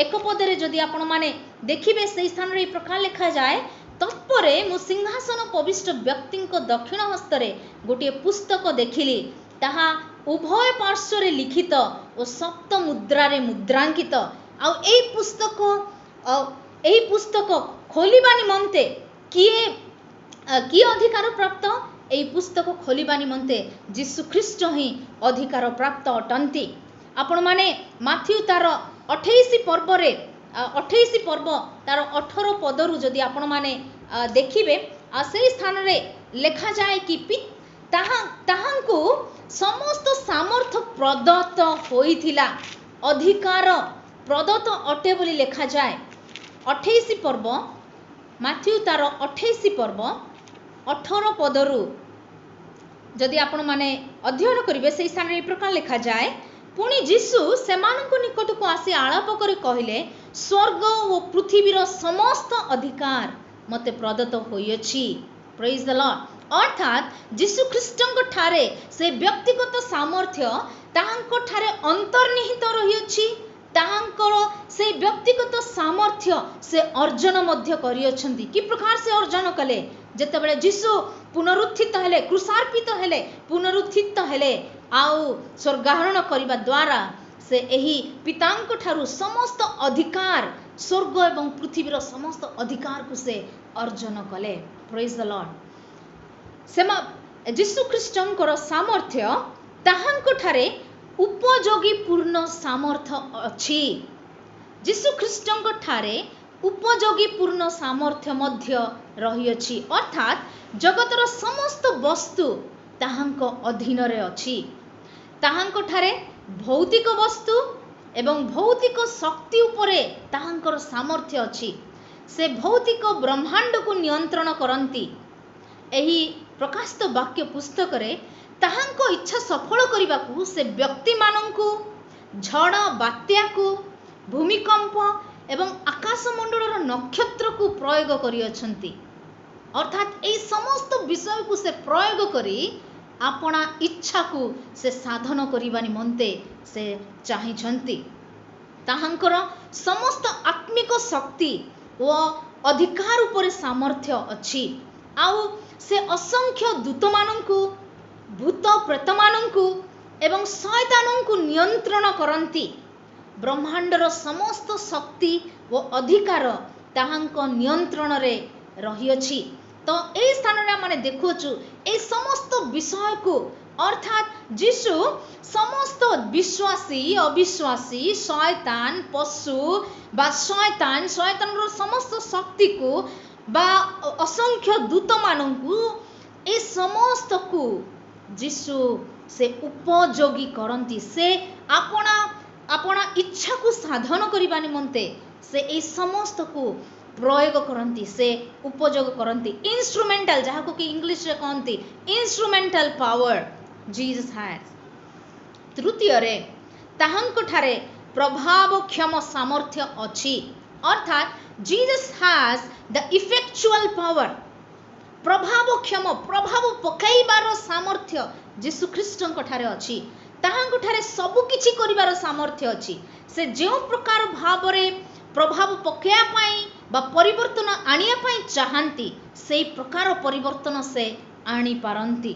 1 ପଦରେ ଯଦି ଆପଣମାନେ ଦେଖିବେ, ସେହି ସ୍ଥାନରେ ଏହି ପ୍ରକାର ଲେଖାଯାଏ, ତତ୍ପରେ ମୁଁ ସିଂହାସନ ପ୍ରବିଷ୍ଟ ବ୍ୟକ୍ତିଙ୍କ ଦକ୍ଷିଣ ହସ୍ତରେ ଗୋଟିଏ ପୁସ୍ତକ ଦେଖିଲି, ତାହା ଉଭୟ ପାର୍ଶ୍ୱରେ ଲିଖିତ ଓ ସପ୍ତ ମୁଦ୍ରାରେ ମୁଦ୍ରାଙ୍କିତ। ଆଉ ଏହି ପୁସ୍ତକ ଖୋଲିବା ନିମନ୍ତେ କିଏ ଅଧିକାର ପ୍ରାପ୍ତ? ଏହି ପୁସ୍ତକ ଖୋଲିବା ନିମନ୍ତେ ଯୀଶୁଖ୍ରୀଷ୍ଟ ହିଁ ଅଧିକାର ପ୍ରାପ୍ତ ଅଟନ୍ତି। ଆପଣମାନେ ମାଥ୍ୟୁ ତାର 28 ପର୍ବ ତାର 18 ପଦରୁ ଯଦି ଆପଣମାନେ ଦେଖିବେ, ସେହି ସ୍ଥାନରେ ଲେଖାଯାଏ କି ତାହାଙ୍କୁ ସମସ୍ତ ସାମର୍ଥ୍ୟ ପ୍ରଦତ୍ତ ହୋଇଥିଲା, ଅଧିକାର ପ୍ରଦତ୍ତ ଅଟେ ବୋଲି ଲେଖାଯାଏ। 28 ପର୍ବ, ମାଥ୍ୟୁ ତାର 28 ପର୍ବ 18 ପଦରୁ ଯଦି ଆପଣମାନେ ଅଧ୍ୟୟନ କରିବେ, ସେହି ସ୍ଥାନରେ ଏହି ପ୍ରକାର ଲେଖାଯାଏ, ପୁଣି ଯୀଶୁ ସେମାନଙ୍କ ନିକଟକୁ ଆସି ଆଳାପ କରି କହିଲେ, ସ୍ୱର୍ଗ ଓ ପୃଥିବୀର ସମସ୍ତ ଅଧିକାର ମୋତେ ପ୍ରଦତ୍ତ ହୋଇଅଛି। ପ୍ରେଜ୍ ଦ ଲର୍ଡ। ଅର୍ଥାତ୍ ଯୀଶୁଖ୍ରୀଷ୍ଟଙ୍କ ଠାରେ ସେ ବ୍ୟକ୍ତିଗତ ସାମର୍ଥ୍ୟ ତାହାଙ୍କ ଠାରେ ଅନ୍ତର୍ନିହିତ ରହିଅଛି। ତାହାଙ୍କର ସେ ବ୍ୟକ୍ତିଗତ ସାମର୍ଥ୍ୟ ସେ ଅର୍ଜନ ମଧ୍ୟ କରିଅଛନ୍ତି। କି ପ୍ରକାର ସେ ଅର୍ଜନ କଲେ? ଯେତେବେଳେ ଯୀଶୁ ପୁନରୁତ୍ଥିତ ହେଲେ, କୃଷାର୍ପିତ ହେଲେ, ପୁନରୁତ୍ଥିତ ହେଲେ, ଆଉ ସ୍ୱର୍ଗାରୋହଣ କରିବା ଦ୍ୱାରା ସେ ଏହି ପିତାଙ୍କ ଠାରୁ ସମସ୍ତ ଅଧିକାର, ସ୍ୱର୍ଗ ଏବଂ ପୃଥିବୀର ସମସ୍ତ ଅଧିକାରକୁ ସେ ଅର୍ଜନ କଲେ। ପ୍ରେଜ୍ ଦ ଲର୍ଡ। ଯୀଶୁଖ୍ରୀଷ୍ଟଙ୍କର ସାମର୍ଥ୍ୟ ତାହାଙ୍କ ଠାରେ ଉପଯୋଗୀ ପୂର୍ଣ୍ଣ ସାମର୍ଥ୍ୟ ଅଛି। ଯୀଶୁଖ୍ରୀଷ୍ଟଙ୍କ ଠାରେ ଉପଯୋଗୀ ପୂର୍ଣ୍ଣ ସାମର୍ଥ୍ୟ ମଧ୍ୟ ରହିଅଛି। ଅର୍ଥାତ୍ ଜଗତର ସମସ୍ତ ବସ୍ତୁ ତାହାଙ୍କ ଅଧୀନରେ ଅଛି। ତାହାଙ୍କ ଠାରେ ଭୌତିକ ବସ୍ତୁ ଏବଂ ଭୌତିକ ଶକ୍ତି ଉପରେ ତାହାଙ୍କର ସାମର୍ଥ୍ୟ ଅଛି। ସେ ଭୌତିକ ବ୍ରହ୍ମାଣ୍ଡକୁ ନିୟନ୍ତ୍ରଣ କରନ୍ତି। ଏହି ପ୍ରକାଶିତ ବାକ୍ୟ ପୁସ୍ତକରେ ତାହାଙ୍କ ଇଚ୍ଛା ସଫଳ କରିବାକୁ ସେ ବ୍ୟକ୍ତିମାନଙ୍କୁ, ଝଡ଼ ବାତ୍ୟାକୁ, ଭୂମିକମ୍ପ ଏବଂ ଆକାଶମଣ୍ଡଳର ନକ୍ଷତ୍ରକୁ ପ୍ରୟୋଗ କରିଅଛନ୍ତି। ଅର୍ଥାତ୍ ଏହି ସମସ୍ତ ବିଷୟକୁ ସେ ପ୍ରୟୋଗ କରି ଆପଣା ଇଚ୍ଛାକୁ ସେ ସାଧନ କରିବା ନିମନ୍ତେ ସେ ଚାହିଁଛନ୍ତି। ତାହାଙ୍କର ସମସ୍ତ ଆତ୍ମିକ ଶକ୍ତି ଓ ଅଧିକାର ଉପରେ ସାମର୍ଥ୍ୟ ଅଛି। ଆଉ ସେ ଅସଂଖ୍ୟ ଦୂତମାନଙ୍କୁ, ଭୂତ ପ୍ରେତମାନଙ୍କୁ ଏବଂ ଶୟତାନଙ୍କୁ ନିୟନ୍ତ୍ରଣ କରନ୍ତି। ବ୍ରହ୍ମାଣ୍ଡର ସମସ୍ତ ଶକ୍ତି ଓ ଅଧିକାର ତାହାଙ୍କ ନିୟନ୍ତ୍ରଣରେ ରହିଅଛି। ତ ଏହି ସ୍ଥାନରେ ଆମେ ଦେଖୁଛୁ ଏହି ସମସ୍ତ ବିଷୟକୁ, ଅର୍ଥାତ୍ ଯୀଶୁ ସମସ୍ତ ବିଶ୍ୱାସୀ, ଅବିଶ୍ୱାସୀ, ଶୟତାନ, ପଶୁ ବା ଶୟତାନର ସମସ୍ତ ଶକ୍ତିକୁ ବା ଅସଂଖ୍ୟ ଦୂତମାନଙ୍କୁ, ଏ ସମସ୍ତକୁ ଯୀଶୁ ସେ ଉପଯୋଗୀ କରନ୍ତି। ସେ ଆପଣା अपना इच्छा को साधन करबा निमंते से ए समस्त को प्रयोग करती से उपयोग करती इंस्ट्रूमेंटल जहाँ को कि इंग्लिश रे कहती इंस्ट्रूमेंटल पावर जीसस हैज। तृतीय रे ताहांक ठारे प्रभावक्षम सामर्थ्य अछि अर्थात Jesus has the effectual power प्रभावक्षम प्रभाव पकाइबार सामर्थ्य जीसु ख्रीष्टଙ୍କ ठारे अछि ताहांक ठारे सब किछि करिबार सामर्थ्य अछि से जो प्रकार भावरे प्रभाव पकाया पाई बा परिवर्तन आनिया पाई चाहंती से प्रकार परिवर्तन से आनी पारंती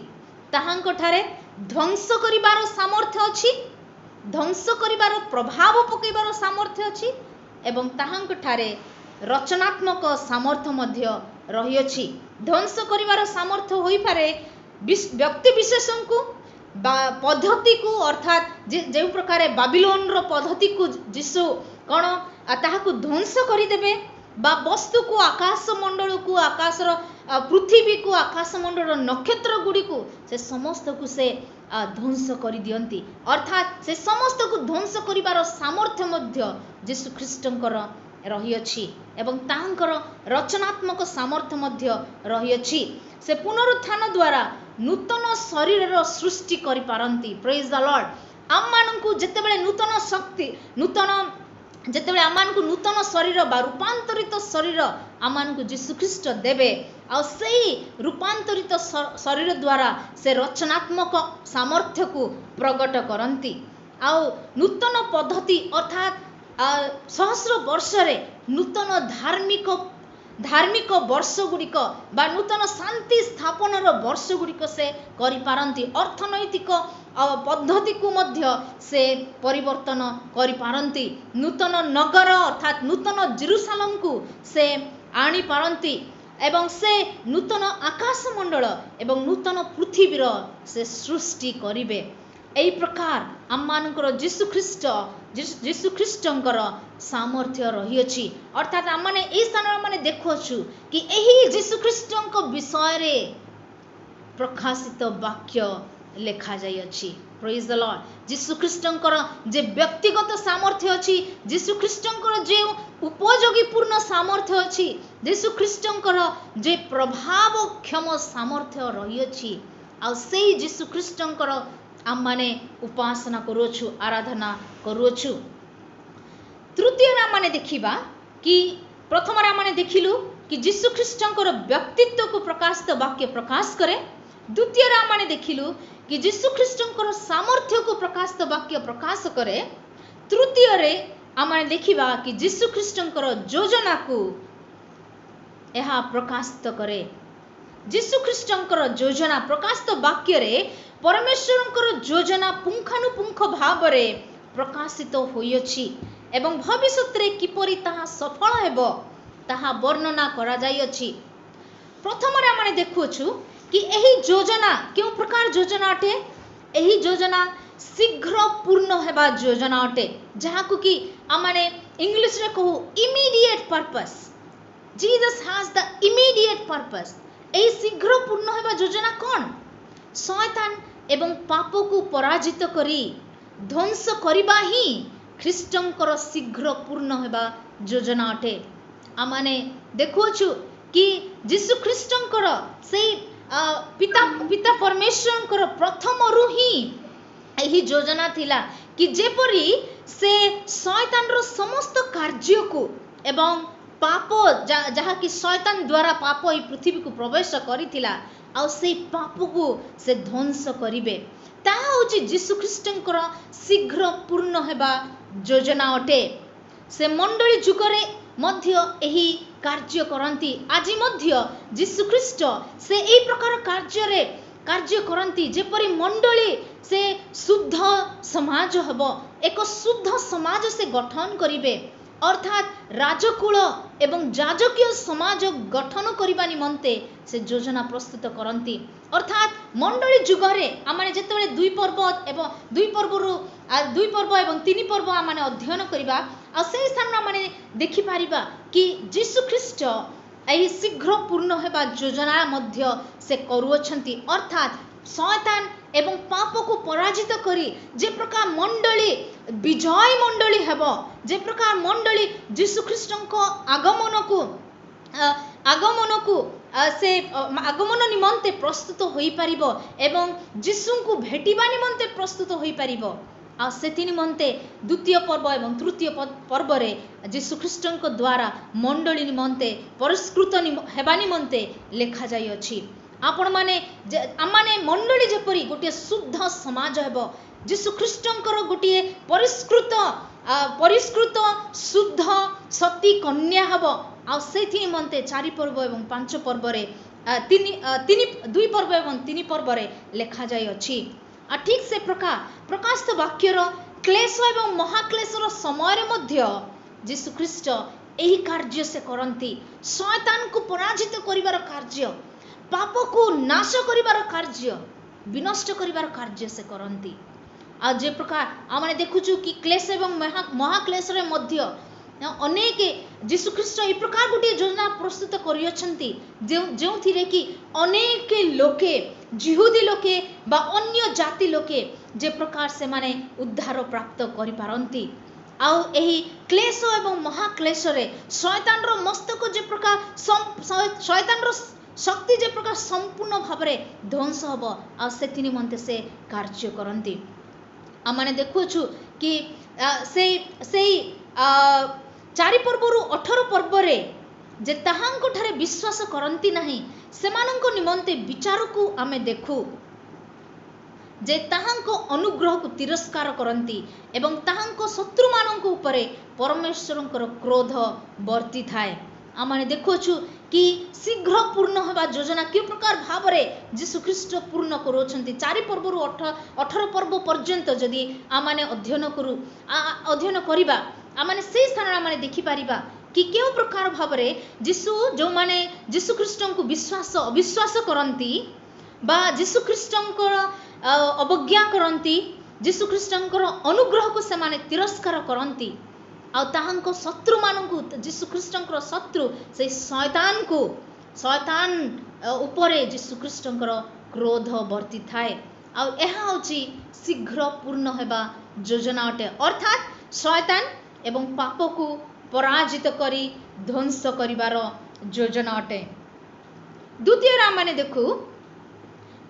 ताहांक ठारे ध्वंस करिबार सामर्थ्य अछि ध्वंस करिबार प्रभाव पकाइबार सामर्थ्य अछि एवं ताहांक ठारे रचनात्मक सामर्थ्य मध्य रही अछि ध्वंस करिबार सामर्थ्य होई पारे व्यक्ति विशेषण को पद्धति को अर्थात जो प्रकार बाबिलोन रो पद्धति को जीसु कौन ताहाकु ध्वंस करिदेबे बा वस्तु को आकाश मंडल को आकाशर पृथ्वी को आकाश मंडल नक्षत्र गुड़ी को से समस्त को से ध्वंस कर दियंती अर्थात से समस्त को ध्वंस करिबार सामर्थ्य मध्य जीसु ख्रीष्टंकर रही अछि एवं तांकर रचनात्मक सामर्थ्य मध्य रही अछि से पुनरुत्थान द्वारा नूतन शरीर सृष्टि करि पारंती प्रेज द लॉर्ड आम मानकु जेतेबेले नूतन शक्ति नूतन जेतेबेले आम मानकु नूतन शरीर बा रूपांतरित शरीर आम मानकु जीसु ख्रीष्ट देबे आ सेही रूपांतरित शरीर द्वारा से रचनात्मक सामर्थ्य को प्रकट करंती आ नूतन पद्धति अर्थात सहस्र वर्ष रे नूतन धार्मिक वर्ष गुड़िक बा नूतन शांति स्थापन वर्ष गुड़िक से करि पारंती अर्थनैतिक पद्धति को मध्य से परिवर्तन करि पारंती नूतन नगर अर्थात नूतन जेरूशलेम को से आनी पारंती एवं से नूतन आकाश मंडल एवं नूतन पृथ्वीर से सृष्टि करिवे एई प्रकार आम मानकर जीसु ख्रीष्टंकर सामर्थ्य रही अछि अर्थात आम माने एई स्थान माने देखुछु कि एही जीसु ख्रीष्टंक विषय रे प्रकाशित वाक्य लेखा जाय अछि प्रेज द लॉर्ड जीसु ख्रीष्टंकर जे व्यक्तिगत सामर्थ्य अछि जीसु ख्रीष्टंकर जे उपयोगी पूर्ण सामर्थ्य अछि जीसु ख्रीष्टंकर जे प्रभावक्षम सामर्थ्य रही अछि आ सेही जीसु ख्रीष्टंकर आम माने उपासना करूछु आराधना करूछु। तृतीय आम माने देखिबा कि प्रथम आम माने देखिलु कि जीसु ख्रीष्टंकर व्यक्तित्व को प्रकाशित वाक्य प्रकाश करे द्वितीय आम माने देखिलु कि जीसु ख्रीष्टंकर सामर्थ्य को प्रकाशित वाक्य प्रकाश करे तृतीय रे आम माने देखिबा कि जीसु ख्रीष्टंकर योजना को यह प्रकाशित करे जीसु ख्रीष्टंकर योजना प्रकाशित वाक्य रे परमेश्वरंकर योजना पुंखानुपुंख भाव रे प्रकाशित होइछि एवं भविष्यत रे किपरि ताहा सफल हेबो ताहा वर्णना करा जाइछि। प्रथम रे माने देखुछु कि एही योजना केउ प्रकार योजना अटे एही योजना शीघ्र पूर्ण हेबा योजना अटे जहा को कि आमाने इंग्लिश रे कहू immediate purpose Jesus has the immediate purpose एही शीघ्र पूर्ण हेबा योजना कोन शैतान एवं पाप को पराजित करी ध्वंस करिबा ही ख्रीष्टंकर शीघ्र पूर्ण हेबा योजना अटे आमाने देखुछु कि जीसु ख्रीष्टंकर से पिता परमेश्वरंकर प्रथम रु ही एही योजना थिला कि जेपरी से शैतान रो समस्त कार्य को एवं पाप जहा कि शैतान द्वारा पाप ई पृथ्वी को प्रवेश करिथिला आ से पाप को से ध्वंस करिवे ताहा होची जीसु ख्रीष्टंकर शीघ्र पूर्ण हेबा योजना अटे से मंडली जुगरे मध्य एही कार्य करंती आजि मध्य जीसु ख्रीष्ट से एई प्रकार कार्य करंती जेपरि मंडली से शुद्ध समाज हबो एक शुद्ध समाज से गठन करिवे अर्थात राजकुल एवं जाजकीय समाज गठन करबा निमंते से योजना प्रस्तुत करंती अर्थात मंडली जुगरे आमाने जेतेबेले दुई पर्व एवं तीन पर्व आमाने अध्ययन करबा आ से स्थान आमाने देखि पारिबा कि जीसु ख्रीष्ट एही शीघ्र पूर्ण हेबा योजना मध्य से करूछंती अर्थात शैतान एवं पाप को पराजित करी जे प्रकार मंडली विजय मंडली हेब, जे प्रकार मंडली यीशु ख्रीष्ट आगमन को से आगमन निमंते प्रस्तुत होई परिबो एवं यीशु को भेटिबा निमंते प्रस्तुत होई परिबो। आ सेति निमंते द्वितीय पर्व एवं तृतीय पर्व रे यीशु ख्रीष्ट द्वारा मंडली निमंते परिष्कृत हेबा निमंते लेखा जाई अछि। आपण माने आमाने मंडली जेपरी गोटे शुद्ध समाज हेबो, यीशु ख्रीष्ट गोटे परिष्कृत शुद्ध सती कन्या हेबो। आ सेति निमंते 4 पर्व एवं 5 पर्व रे 2 पर्व एवं 3 पर्व रे लेखा जाई अछि। आ ठीक से प्रकार प्रकाशित वाक्यर क्लेश एवं महाक्लेशर समय मध्य यीशु ख्रीष्ट एही कार्य से करंती, शैतान को पराजित करिवार कार्य, पाप को नाश करिवार कार्य, विनष्ट करिवार कार्य से करंती। आ जे प्रकार आमने देखुछु कि क्लेश एवं महाक्लेश रे मध्य अनेक यीशु ख्रीष्ट ए प्रकार गोटे योजना प्रस्तुत करियछंती जोथिरे कि अनेक लोके जिहुदी लोके बा अन्य जाति लोके जे प्रकार से माने उद्धार प्राप्त करि पारंती। आउ एही क्लेश एवं महाक्लेश रे शैतान रो मस्तक जे प्रकार शैतान रो शक्ति जे प्रकार संपूर्ण भाव रे ध्वंस हबो आ सेति निमंते से कार्य करंती। आ माने देखुछु कि से 4 पर्वरु 18 पर्व रे जे ताहांको ठारे विश्वास करंती नहीं सेमानंको निमंते विचार को आमे देखु जे ताहांको अनुग्रह को तिरस्कार करंती एवं ताहांको शत्रु मानंको उपरे परमेश्वरंकर क्रोध वर्ती थाए। आमाने देखुछु कि शीघ्र पूर्ण होबा योजना कि प्रकार भाव रे यीशु ख्रीष्ट पूर्ण करोछंती। 4 पर्वरु 18 पर्व पर्यंत जदि आमाने अध्ययन करिबा आमाने से स्थान आमाने देखि पारिबा कि केउ प्रकार भाव रे यीशु जो माने यीशु ख्रीष्ट को विश्वास अविश्वास करंती बा यीशु ख्रीष्ट अवज्ञा करंती, यीशु ख्रीष्ट अनुग्रह को से माने तिरस्कार करंती। आ ताहांको शत्रु मानंकु यीशु ख्रीष्ट शत्रु से शैतान उपरे यीशु ख्रीष्ट क्रोध वर्ती थाए। आ एहा होची शीघ्र पूर्ण हेबा योजना अटे, अर्थात शैतान एवं पाप को पराजित करी ध्वंस करिवार योजना अटे। द्वितीय आमने देखु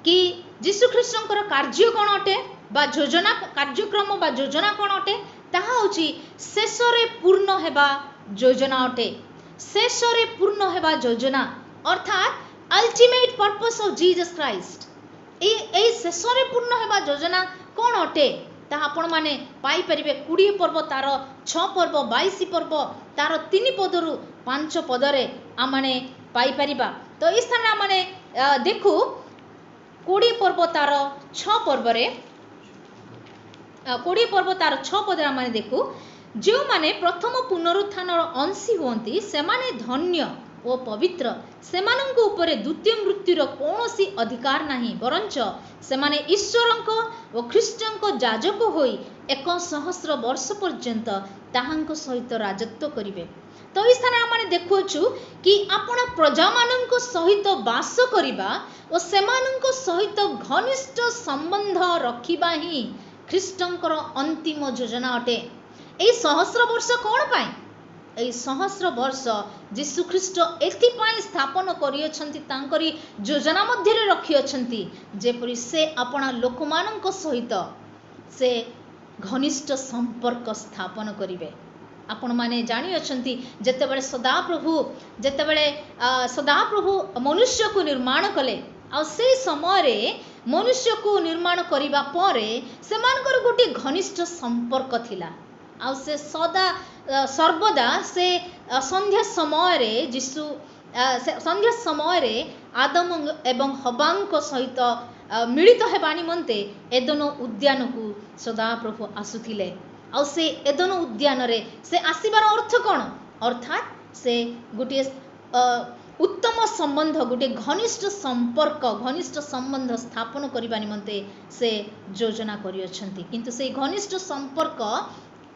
कि यीशु ख्रीष्ट कार्य कौन अटे बा योजना कार्यक्रम बा योजना कौन अटे, ताहा होची शेष रे पूर्ण हेबा योजना अटे। शेष रे पूर्ण हेबा योजना अर्थात ultimate purpose of Jesus Christ. ए शेष रे पूर्ण हेबा योजना कौन अटे ताहा आपण माने पाई परिबे 20 पर्व तार 6 पर्व 22 पर्व तार 3 पदरु 5 पद रे आमने पाई परिबा। तो इस स्थान आमने देखु 20 पर्व तार 6 पर्व रे 20 पर्व तार 6 पद आमने देखु जो माने प्रथम पुनरुत्थान अंशी होंती से माने धन्य ओ पवित्र, सेमानंको उपरे द्वितीय मृत्युर कौनसी अधिकार नहीं, बरंच सेमाने ईश्वरंको ओ ख्रीष्टंको जाजक होई 100 वर्ष पर्यंत ताहांको सहित राजत्व करिवे। तो इस स्थान आमने देखुछु कि आपण प्रजा मानंको सहित वास करिबा ओ सेमानंको सहित घनिष्ठ संबंध रखिबा ही ख्रीष्टंकर अंतिम योजना अटे। ए 100 वर्ष कौन पाए? ए 100 वर्ष यीशु ख्रीष्ट एथिपाई स्थापन करियछंती, तांकरी योजना मध्य रे रखियछंती जेपरि से आपणा लोकमानंक सहित से घनिष्ठ संपर्क स्थापन करिवे। आपण माने जानि अछंती जेतेबेले सदाप्रभु मनुष्य को निर्माण कले आ से समय रे मनुष्य को निर्माण करिबा परे सेमानकर गोटे घनिष्ठ संपर्क थिला। आ से सर्वदा से संध्या समय रे यीशु संध्या समय रे आदम एवं हवांक सहित मिलित हेबा निमंते एदन उद्यान को सदाप्रभु आसुथिले। आ से एदन उद्यान रे से आसीबार अर्थ कौन? अर्थात से गोटे उत्तम संबंध गोटे घनिष्ठ संबंध स्थापन करबा निमंते से योजना करियछंती। किंतु से घनिष्ठ संपर्क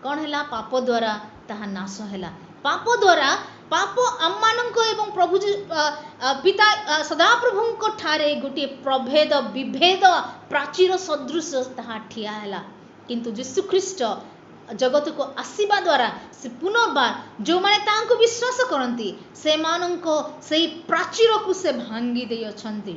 कौन हैला? पाप द्वारा ताहा नाश हैला। पाप द्वारा पाप आममानंको एवं प्रभु पिता सदाप्रभुंको ठारे गोटे प्रभेद विभेद प्राचीर सदृश ताहा ठिया हैला। किंतु यीशु ख्रीष्ट जगत को आसीबा द्वारा से पुनर्बार जो माने तांको विश्वास करंती से मानंको सेई प्राचीर को से भांगी देई अछंती।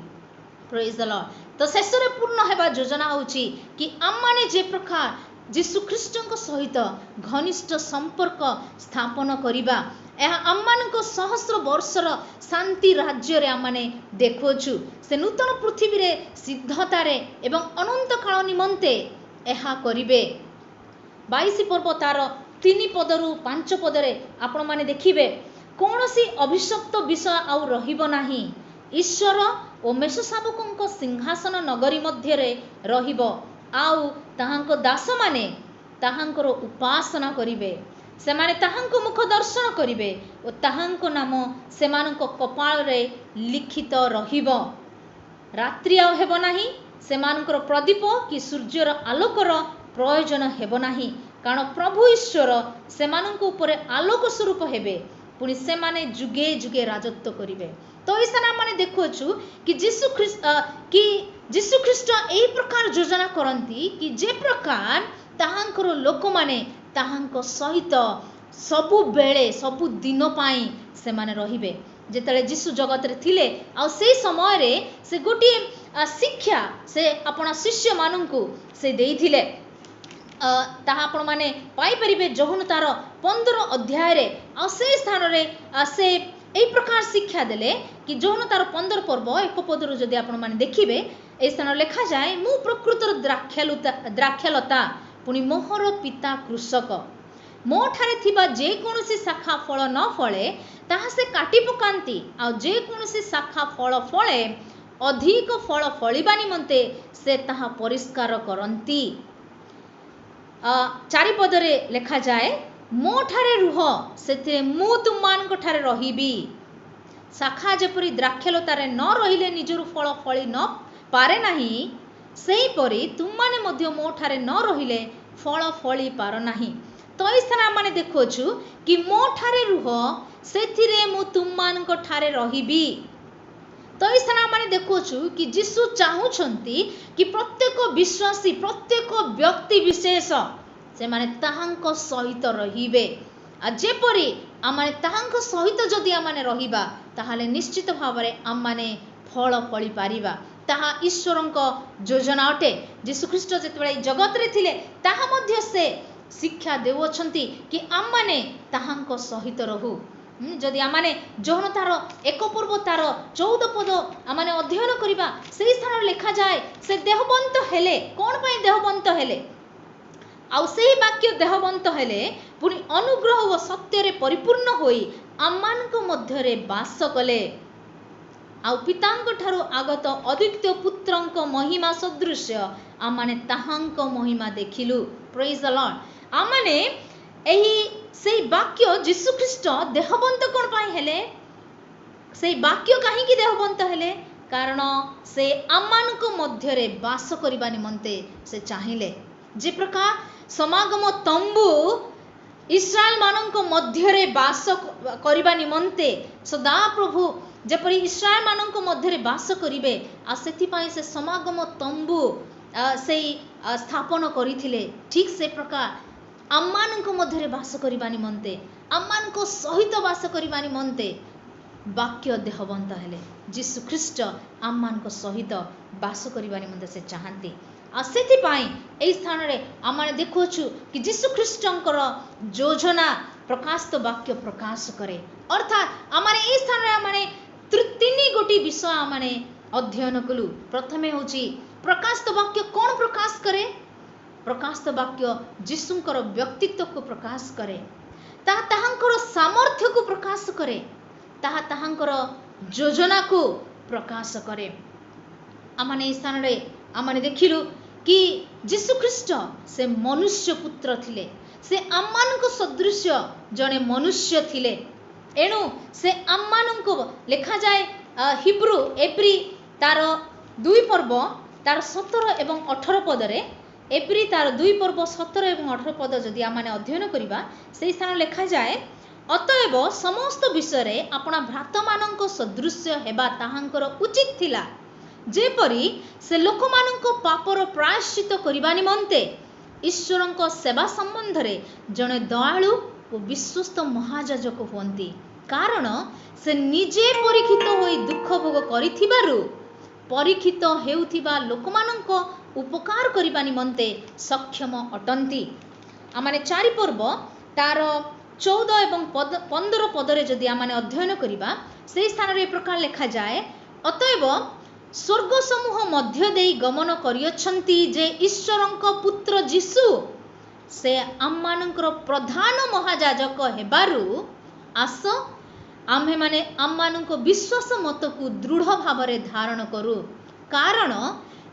Praise the Lord. तो शेषरे पूर्ण हेबा योजना होची कि आम माने जे प्रकार यीशु ख्रीष्टଙ୍କ सहित घनिष्ठ संपर्क स्थापन करिबा एहा आममानଙ୍କ सहस्र वर्षर शांति राज्य रे आमने देखोछु से नूतन पृथ्वी रे सिद्धतारे एवं अनंत काल निमंते एहा करिबे। 22 पर्व तार 3 पदरु 5 पदरे आपण माने देखिबे कोनोसी अभिशप्त विषय आउ रहिबो नाही। ईश्वर और मेषशावकଙ୍କ सिंहासन नगरी मध्य रे रहिबो आउ ताहांको दास माने ताहांकर उपासना करिबे। से माने ताहांको मुख दर्शन करिबे और ताहांको नाम सेमानंको कपाल रे लिखित रहिबो। रात्रि आउ हेबो नाही सेमानंकर प्रदीप कि सूर्यर आलोकर प्रयोजन हेबो नाही कारण प्रभु ईश्वर सेमानंको ऊपर आलोक स्वरूप हेबे पुनि सेमाने जुगे जुगे राजत्व करिबे। तो इसाना माने देखोछु कि यीशु ख्रीष्ट एई प्रकार योजना करंती कि जे प्रकार ताहांकर लोक माने ताहांको सहित सबु बेले सबु दिन पाई से माने रहिबे। जेतले यीशु जगत रे थिले आ से समय रे से गोटी शिक्षा से अपना शिष्य मानंकु से देइथिले ताहा आपण माने पाई परिबे। जोहन तार 15 अध्याय रे आ से स्थान रे से एई प्रकार शिक्षा देले कि जोहन तार 15 पर्व 1 पदरु जदि आपण माने देखिबे ए स्थान लिखा जाए मु प्रकृतर द्राक्षलता पुनि मोहर पिता कृषक मो ठारे थिबा जे कोनोसी शाखा फल न फळे ताहा से काटी पकांती आ जे कोनोसी शाखा फल फळे अधिक फल फळिबा निमंते से ताहा परिष्कार करंती। 4 पदरे लिखा जाए मो ठारे रुह सेथिरे मु तुममानक ठारे रहिबी। शाखा जेपरि द्राक्षलतारे न रहिले निजरु फल फळि न पारे नाही सेही परि तुममाने मध्य मो ठारे न रहिले फल फळि पार नाही। तो इस्थान माने देखोछु कि मो ठारे रुह सेथिरे मु तुममानक ठारे रहिबी। तो इस्थान माने देखोछु कि यीशु चाहुछंती कि प्रत्येक विश्वासी प्रत्येक व्यक्ति विशेष से माने ताहांको सहित रहिबे आ जेपरि आमाने ताहांको सहित जदि आमाने रहिबा ताहाले निश्चित भावरे आमाने फल फळि पारिबा। ताहा ईश्वरଙ୍କ योजना अटे। यीशु ख्रीष्ट जेतबेले जगत रे थिले ताहा मध्य से शिक्षा देउछंती कि आमाने ताहांको सहित रहू। जदि आमाने जोहन तार 1 पर्व तार 14 पद आमाने अध्ययन करिबा सेही स्थान लिखा जाए से देहबंत हेले कोन पई देहबंत हेले आउ सेही वाक्य देहबंत हेले पुनि अनुग्रह व सत्य रे परिपूर्ण होई आमानक मध्य रे वास कले आउ पितांक ठारो आगत अद्वितीय पुत्रंक महिमा सदृश्य आमाने ताहांक महिमा देखिलु। Praise the lord. आमाने एही सेही वाक्य यीशु ख्रीष्ट देहबंत कोन पाई हेले सेही वाक्य काहे कि देहबंत हेले कारण से आमानक मध्य रे वास करिबा निमंते से चाहिले। जे प्रकार समागम तंबू इस्राएल मानक मध्य रे वास करिबा निमंते सदा प्रभु जेपरि इस्राएल मानक मध्य रे वास करिवे आ सेथि पई से समागम तंबू सेही स्थापन करिथिले ठीक से प्रकार आम्मानक मध्य रे वास करिबा निमंते आम्मानक सहित वास करिबा निमंते वाक्य देहबंत हेले यीशु ख्रीष्ट आम्मानक सहित वास करिबा निमंते से चाहंती आ सेथि पई एई स्थान रे आमाने देखोछु कि यीशु ख्रीष्टंकर योजना प्रकाशित वाक्य प्रकाश करे अर्थात आमाने एई स्थान रे आमाने 3 गोटी विषय आमाने अध्ययन कलु। प्रथमे होची प्रकाशित वाक्य कोन प्रकाश करे प्रकाशित वाक्य यीशुंकर व्यक्तित्व को प्रकाश करे ताहांकर सामर्थ्य को प्रकाश करे ताहांकर योजना को प्रकाश करे। आमाने स्थान रे आमाने देखिलु कि यीशु ख्रीष्ट से मनुष्य पुत्र थिले से आम्मानक सदृश जने मनुष्य थिले एणु से आम्मानक लिखा जाए हिब्रू एप्री तार 2 पर्व तार 17 एवं 18 पदरे एप्री तार 2 पर्व 17 एवं 18 पद जदि आमाने अध्ययन करिबा सेही स्थान लिखा जाए अतएव समस्त विषय अपना भ्रातमानंक सदृश्य हेबा ताहांकर उचित थिला, जेपरी से लोकमानंक पापर प्रायश्चित करिबा निमंते ईश्वरंक सेवा संबंध रे जने दयालु और विश्वस्त महायाजक हुअंती, कारण से निजे परीक्षित होई दुख भोग करिथिबारु परीक्षित हेउथिबा लोकमानंक उपकार करिबा निमंते सक्षम अटंती। आमाने 4 पर्व तार 14 एवं 15 पदरे जदि आमाने अध्ययन करिबा से स्थान रे प्रकार लिखा जाए, अतएव स्वर्ग समूह मध्य देई गमन करियछंती जे ईश्वरंक पुत्र जीशु से आम्मानंकर प्रधान महायाजक हेबारु आस आम्हे माने आम्मानंक विश्वास मत को दृढ़ भाव रे धारण करू, कारण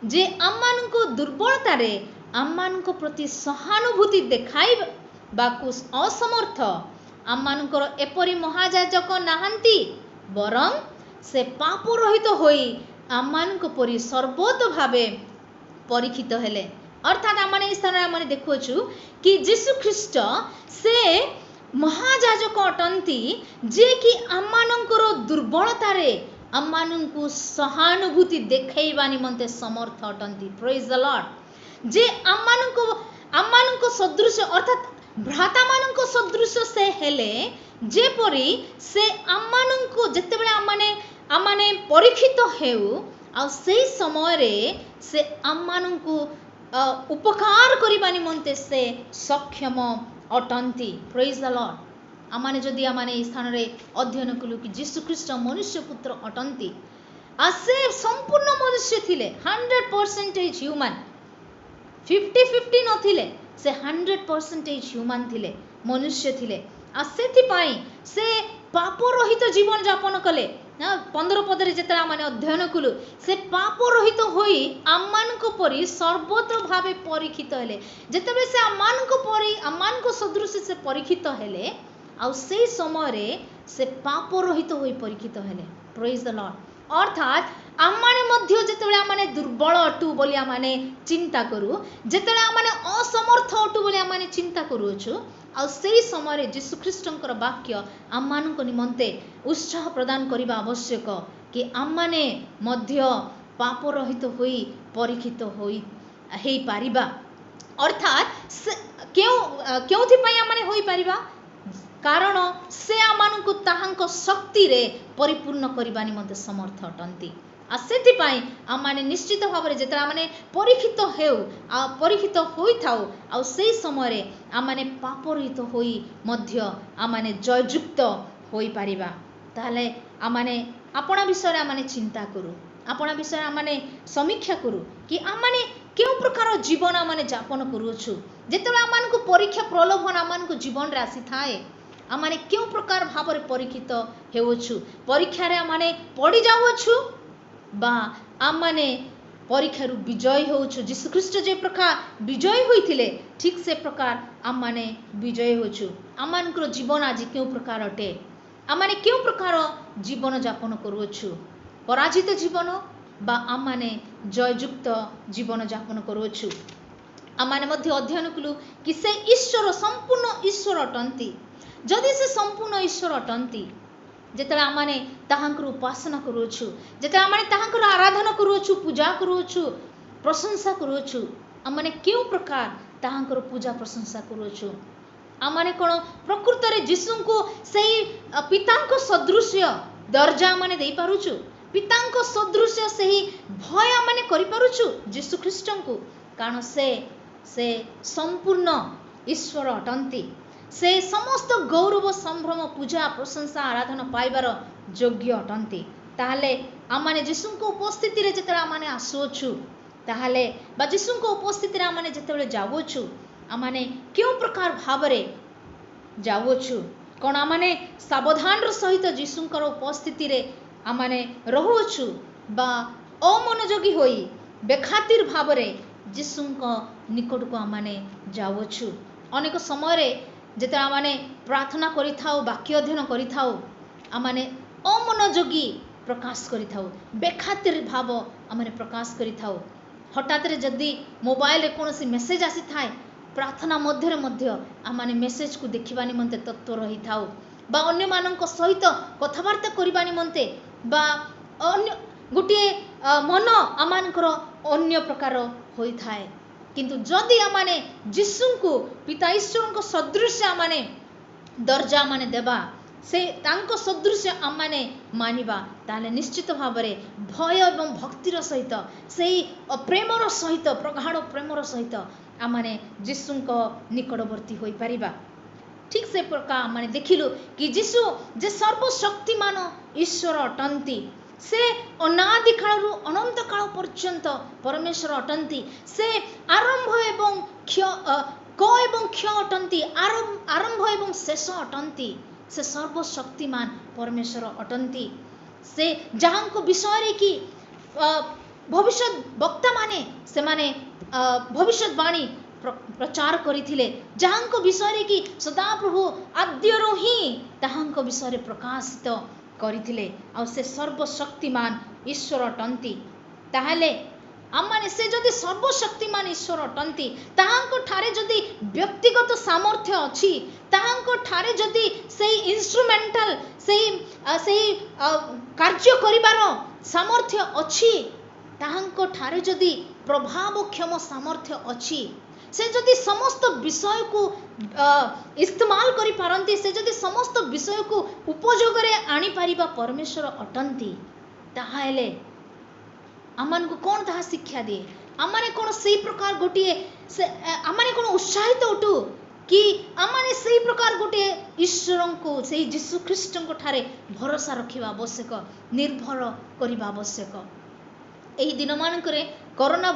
जे आम्मानंक दुर्बलता रे आम्मानंक प्रति सहानुभूति देखाई बाकु असमर्थ आम्मानंकर एपरि महायाजक नाहंती, बरं से पाप रहित होई आम्मानंक परि सर्वोत भावे परीक्षित हेले। अर्थात आमाने इस स्थान आमाने देखुछु कि जीशु ख्रीष्ट से महायाजक अटंती जे कि आम्मानंकर दुर्बलता रे आम्मानंकु सहानुभूति देखैबा निमंते समर्थ अटंती। Praise the lord. जे आम्मानंक सदृश अर्थात भ्रातामानंक सदृश से हेले, जेपरी से आम्मानंकु जेतेबेले आमाने परीक्षित हेउ आ सेई समय रे से आम्मानंकु उपकार करिबा निमंते से सक्षम अटंती। Praise the lord. आमाने जदि आमाने इस स्थान रे अध्ययन कलु कि जीशु ख्रीष्ट मनुष्य पुत्र अटंती, आ से संपूर्ण मनुष्य थिले, 100% ह्यूमन, 50-50 नथिले, से 100% ह्यूमन थिले, मनुष्य थिले। आ सेथिपाई से पाप रहित जीवन यापन कले। 15 पदरे जेतरा माने अध्ययन कलु से पाप रहित होई आम्मानक परि सर्वत भावे परीक्षित हेले। जेतेबे से आम्मानक सदृश से परीक्षित हेले, आ सेई समय रे से पाप रहित होई परीक्षित हेले। Praise the Lord. अर्थात आम्माने मध्य जेतेबेले आमाने दुर्बल अटु बोली आमाने चिंता करू, जेतेबेले आमाने असमर्थ अटु बोली आमाने चिंता करूछु, आ सेई समय रे जीशु ख्रीष्टंकर वाक्य आम्मानक निमंते उत्साह प्रदान करिबा आवश्यक कि आम्माने मध्य पाप रहित होई परीक्षित होई हेई पारिबा। अर्थात केउथि पई आमाने होई पारिबा, कारण से आमानकु ताहांक शक्ति रे परिपूर्ण करिबा निमंते समर्थ अटंती। आ सेथिपाई आमाने निश्चित भाव रे जेतरा आमाने परीक्षित हेउ आ परीक्षित होई थाउ, आ सेई समय रे आमाने पाप रहित होई मध्य आमाने जययुक्त होई पारिबा। ताहले आमाने आपणा विषय आमाने चिंता करू, आपणा विषय आमाने समीक्षा करू कि आमाने केउ प्रकार जीवन आमाने यापन करूछु। जेतरा आमानकु परीक्षा प्रलोभन आमानकु जीवन रे आसी थाए, आमाने केउ प्रकार भाव रे परीक्षित हेउछु, परीक्षा रे आमाने पड़ी जाउछु बा आमाने परीक्षा रु विजय होउछु। जीशु ख्रीष्ट जे प्रकार विजय होइथिले ठीक से प्रकार आमाने विजय होछु। आमानकर जीवन आज केउ प्रकार अटे, आमाने केउ प्रकार जीवन यापन करूछु, पराजित जीवन बा आमाने जययुक्त जीवन यापन करूछु। आमाने मध्य अध्ययन कलु कि से ईश्वर संपूर्ण ईश्वर अटंती। जदि से संपूर्ण ईश्वर अटंती, जेतला आमाने ताहांकर उपासना करूछु, जेतला आमाने ताहांकर आराधना करूछु, पूजा करूछु, प्रशंसा करूछु, आमाने केउ प्रकार ताहांकर पूजा प्रशंसा करूछु। आमाने कोन प्रकृत रे जीशुंको सेही पितांको सदृश्य दर्जा आमाने देई पारुछु, पितांको सदृश्य सेही भय आमाने करि पारुछु जीशु ख्रीष्टंको, कारण से संपूर्ण ईश्वर अटंती। से समस्त गौरव संभ्रम पूजा प्रशंसा आराधना पाइबार योग्य अटंती। ताहले आमाने जीशुंको उपस्थिति रे जेतला आमाने आसुछु, ताहले बा जीशुंको उपस्थिति रे आमाने जेतेबेले जावछु, आमाने केउ प्रकार भावरे जावछु, कोन आमाने सावधान सहित जीशुंकर उपस्थिति रे आमाने रहुछु बा अमनोयोगी होई बेखातिर भावरे जीशुंको निकटको आमाने जावछु। अनेक समय रे जेते आमाने प्रार्थना करि थाउ, वाक्य अध्ययन करि थाउ, आमाने अमनोयोगी प्रकाश करि थाउ, बेखातिर भाव आमाने प्रकाश करि थाउ। हठात रे जदि मोबाइल रे कोनोसी मेसेज आसी थाए, प्रार्थना मध्य आमाने मेसेज को देखिबा निमंते तत्पर रही थाउ। बा अन्य मानक सहित कथबार्ता करबा निमंते बा अन्य गोटे मन आमानकर अन्य प्रकार होई थाए। किंतु जदि आमाने यीशु को पिता ईश्वर को सदृश आमाने दर्जा माने देबा से तांको सदृश आमाने मानिबा ताले निश्चित भावरे भय एवं भक्तिर सहित सेही प्रेमर सहित प्रगाढ़ प्रेमर सहित आमाने यीशुको निकटवर्ती होई परिबा। ठीक से प्रकार आमाने देखिलु कि यीशु जे सर्वशक्तिमान ईश्वर अटंती से अनादि कालरू अनंत काल पर्यंत परमेश्वर अटंती से आरंभ एवं क एवं क्ष अटंती आरंभ एवं शेष अटंती से सर्वशक्तिमान परमेश्वर अटंती से जहाँ को विषय कि भविष्य वक्ता माने से माने भविष्यवाणी प्रचार करिथिले जहाँ को विषय कि सदाप्रभु आद्यरो ही ताहां को विषय प्रकाशित करिथिले आ से सर्वशक्तिमान ईश्वर अटंती। ताहले आमाने से जदि सर्वशक्तिमान ईश्वर अटंती ताहांको ठारे जदि व्यक्तिगत सामर्थ्य अछि ताहांको ठारे जदि सेही इंस्ट्रूमेंटल सेही कार्य करिबार सामर्थ्य अछि ताहांको ठारे जदि प्रभावक्षम सामर्थ्य अछि से जदि समस्त विषय को इस्तेमाल करि पारंती से जदि समस्त विषय को उपयोग रे आनी पारिबा परमेश्वर अटंती ताहाले आमान को कौन ताहा शिक्षा दिए आमाने कौन सही प्रकार गोटे से आमाने कौन उत्साहित उठू कि आमाने सही प्रकार गोटे ईश्वर को सही यीशु ख्रीष्ट को ठारे भरोसा रखिबा आवश्यक निर्भर करिबा आवश्यक। एही दिन मानकरे कोरोना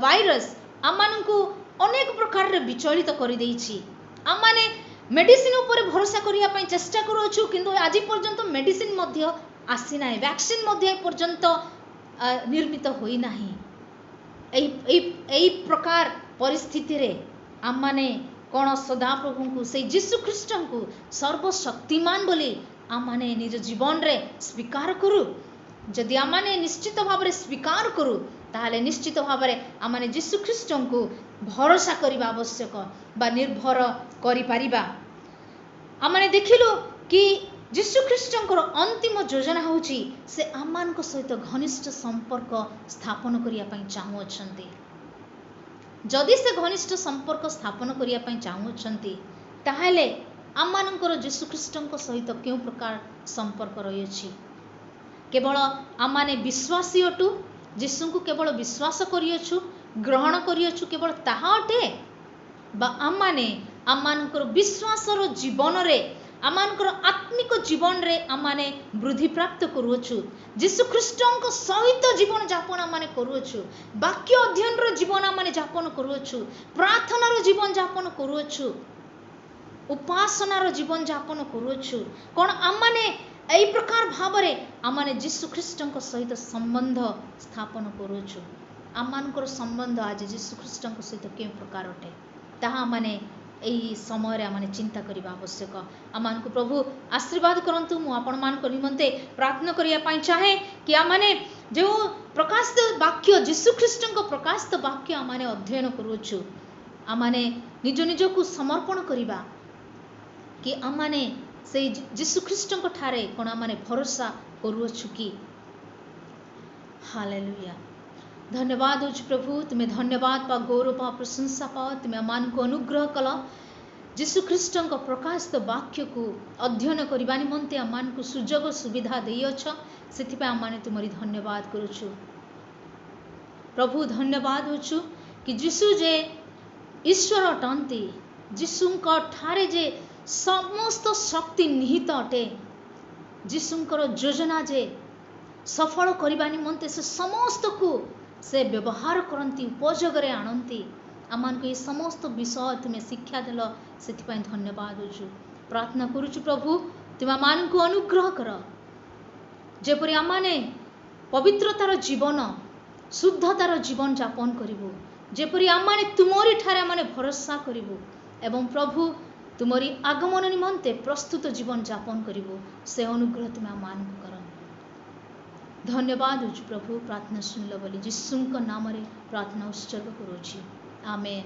वायरस आमान को अनेक प्रकार रे विचलित करि देइछि। आमाने मेडिसिन ऊपर भरोसा करिया पई चेष्टा करूछु किंतु आज पर्यंत मेडिसिन मध्य आसी नाही वैक्सीन मध्य पर्यंत निर्मित होई नाही। एई प्रकार परिस्थिति रे आमाने कोन सदा प्रभु को से यीशु ख्रीष्ट को सर्वशक्तिमान बोली आमाने निज जीवन रे स्वीकार करू। जदि आमाने निश्चित भाव रे स्वीकार करू ताहले निश्चित भाव रे आमाने यीशु ख्रीष्ट को भरोसा करिबा आवश्यक बा निर्भर करि परिबा। आमाने देखिलु कि यीशु ख्रीष्टंकर अंतिम योजना होची से आमान को सहित घनिष्ठ संपर्क स्थापन करिया पई चाहू अछंती। जदि से घनिष्ठ संपर्क स्थापन करिया पई चाहू अछंती ताहले आमानकर यीशु ख्रीष्टंक सहित केउ प्रकार संपर्क रही अछि। केवल आमाने विश्वासी अटू यीशु को केवल विश्वास करियछु ग्रहण करियछु केवल ताहा अटे बा आमाने आमानकर विश्वासर जीवन रे आमानकर आत्मिक जीवन रे आमाने वृद्धि प्राप्त करूछु यीशु ख्रीष्टंक सहित जीवन यापन आमाने करूछु वाक्य अध्ययन रो जीवन आमाने यापन करूछु प्रार्थना रो जीवन यापन करूछु उपासना रो जीवन यापन करूछु कोन आमाने एई प्रकार भावरे आमाने यीशु ख्रीष्टंक सहित संबंध स्थापन करूछु। आमानकर संबंध आज यीशु ख्रीष्टंक सहित के प्रकार अटे ताहा आमाने एही समय रे आमाने चिंता करिबा आवश्यक। आमान को प्रभु आशीर्वाद करंतु मु आपण मान को निमंते प्रार्थना करिया पई चाहे कि आमाने जो प्रकाशित वाक्य यीशु ख्रीष्टंक प्रकाशित वाक्य आमाने अध्ययन करूछु आमाने निज निज को समर्पण करिबा कि आमाने से यीशु ख्रीष्टंक ठारे कोन आमाने भरोसा करूछु कि। हालेलुया धन्यवाद होच प्रभु तुम्हें धन्यवाद पा गौरव पा प्रशंसा पा तुम्हें आमान को अनुग्रह कल यीशु ख्रीष्टंक प्रकाशित वाक्य को अध्ययन करबा निमंते आमान को सुजोग सुविधा देइछ सेति पे आमाने तुमरी धन्यवाद करूछु प्रभु। धन्यवाद होछु कि यीशु जे ईश्वर अटंती यीशुंक ठारे जे समस्त शक्ति निहित अटे यीशुंकर योजना जे सफल करबा निमंते से समस्त को से व्यवहार करती उपयोग रे आणती आमान को ये समस्त विषय तुम्हें शिक्षा देल से धन्यवाद होछु। प्रार्थना करूछु प्रभु तुम आमान को अनुग्रह कर जेपरि आमाने पवित्रतार जीवन शुद्धतार जीवन यापन करिवु जेपरि आमाने तुमरी ठारे आमाने भरोसा करिवु एवं प्रभु तुमरी आगमन निमंते प्रस्तुत जीवन यापन करिवु से अनुग्रह तुम आमान को कर। धन्यवाद होछु प्रभु प्रार्थना सुनल बोली यीशुंक नाम रे प्रार्थना उत्सर्ग करूछि आमेन।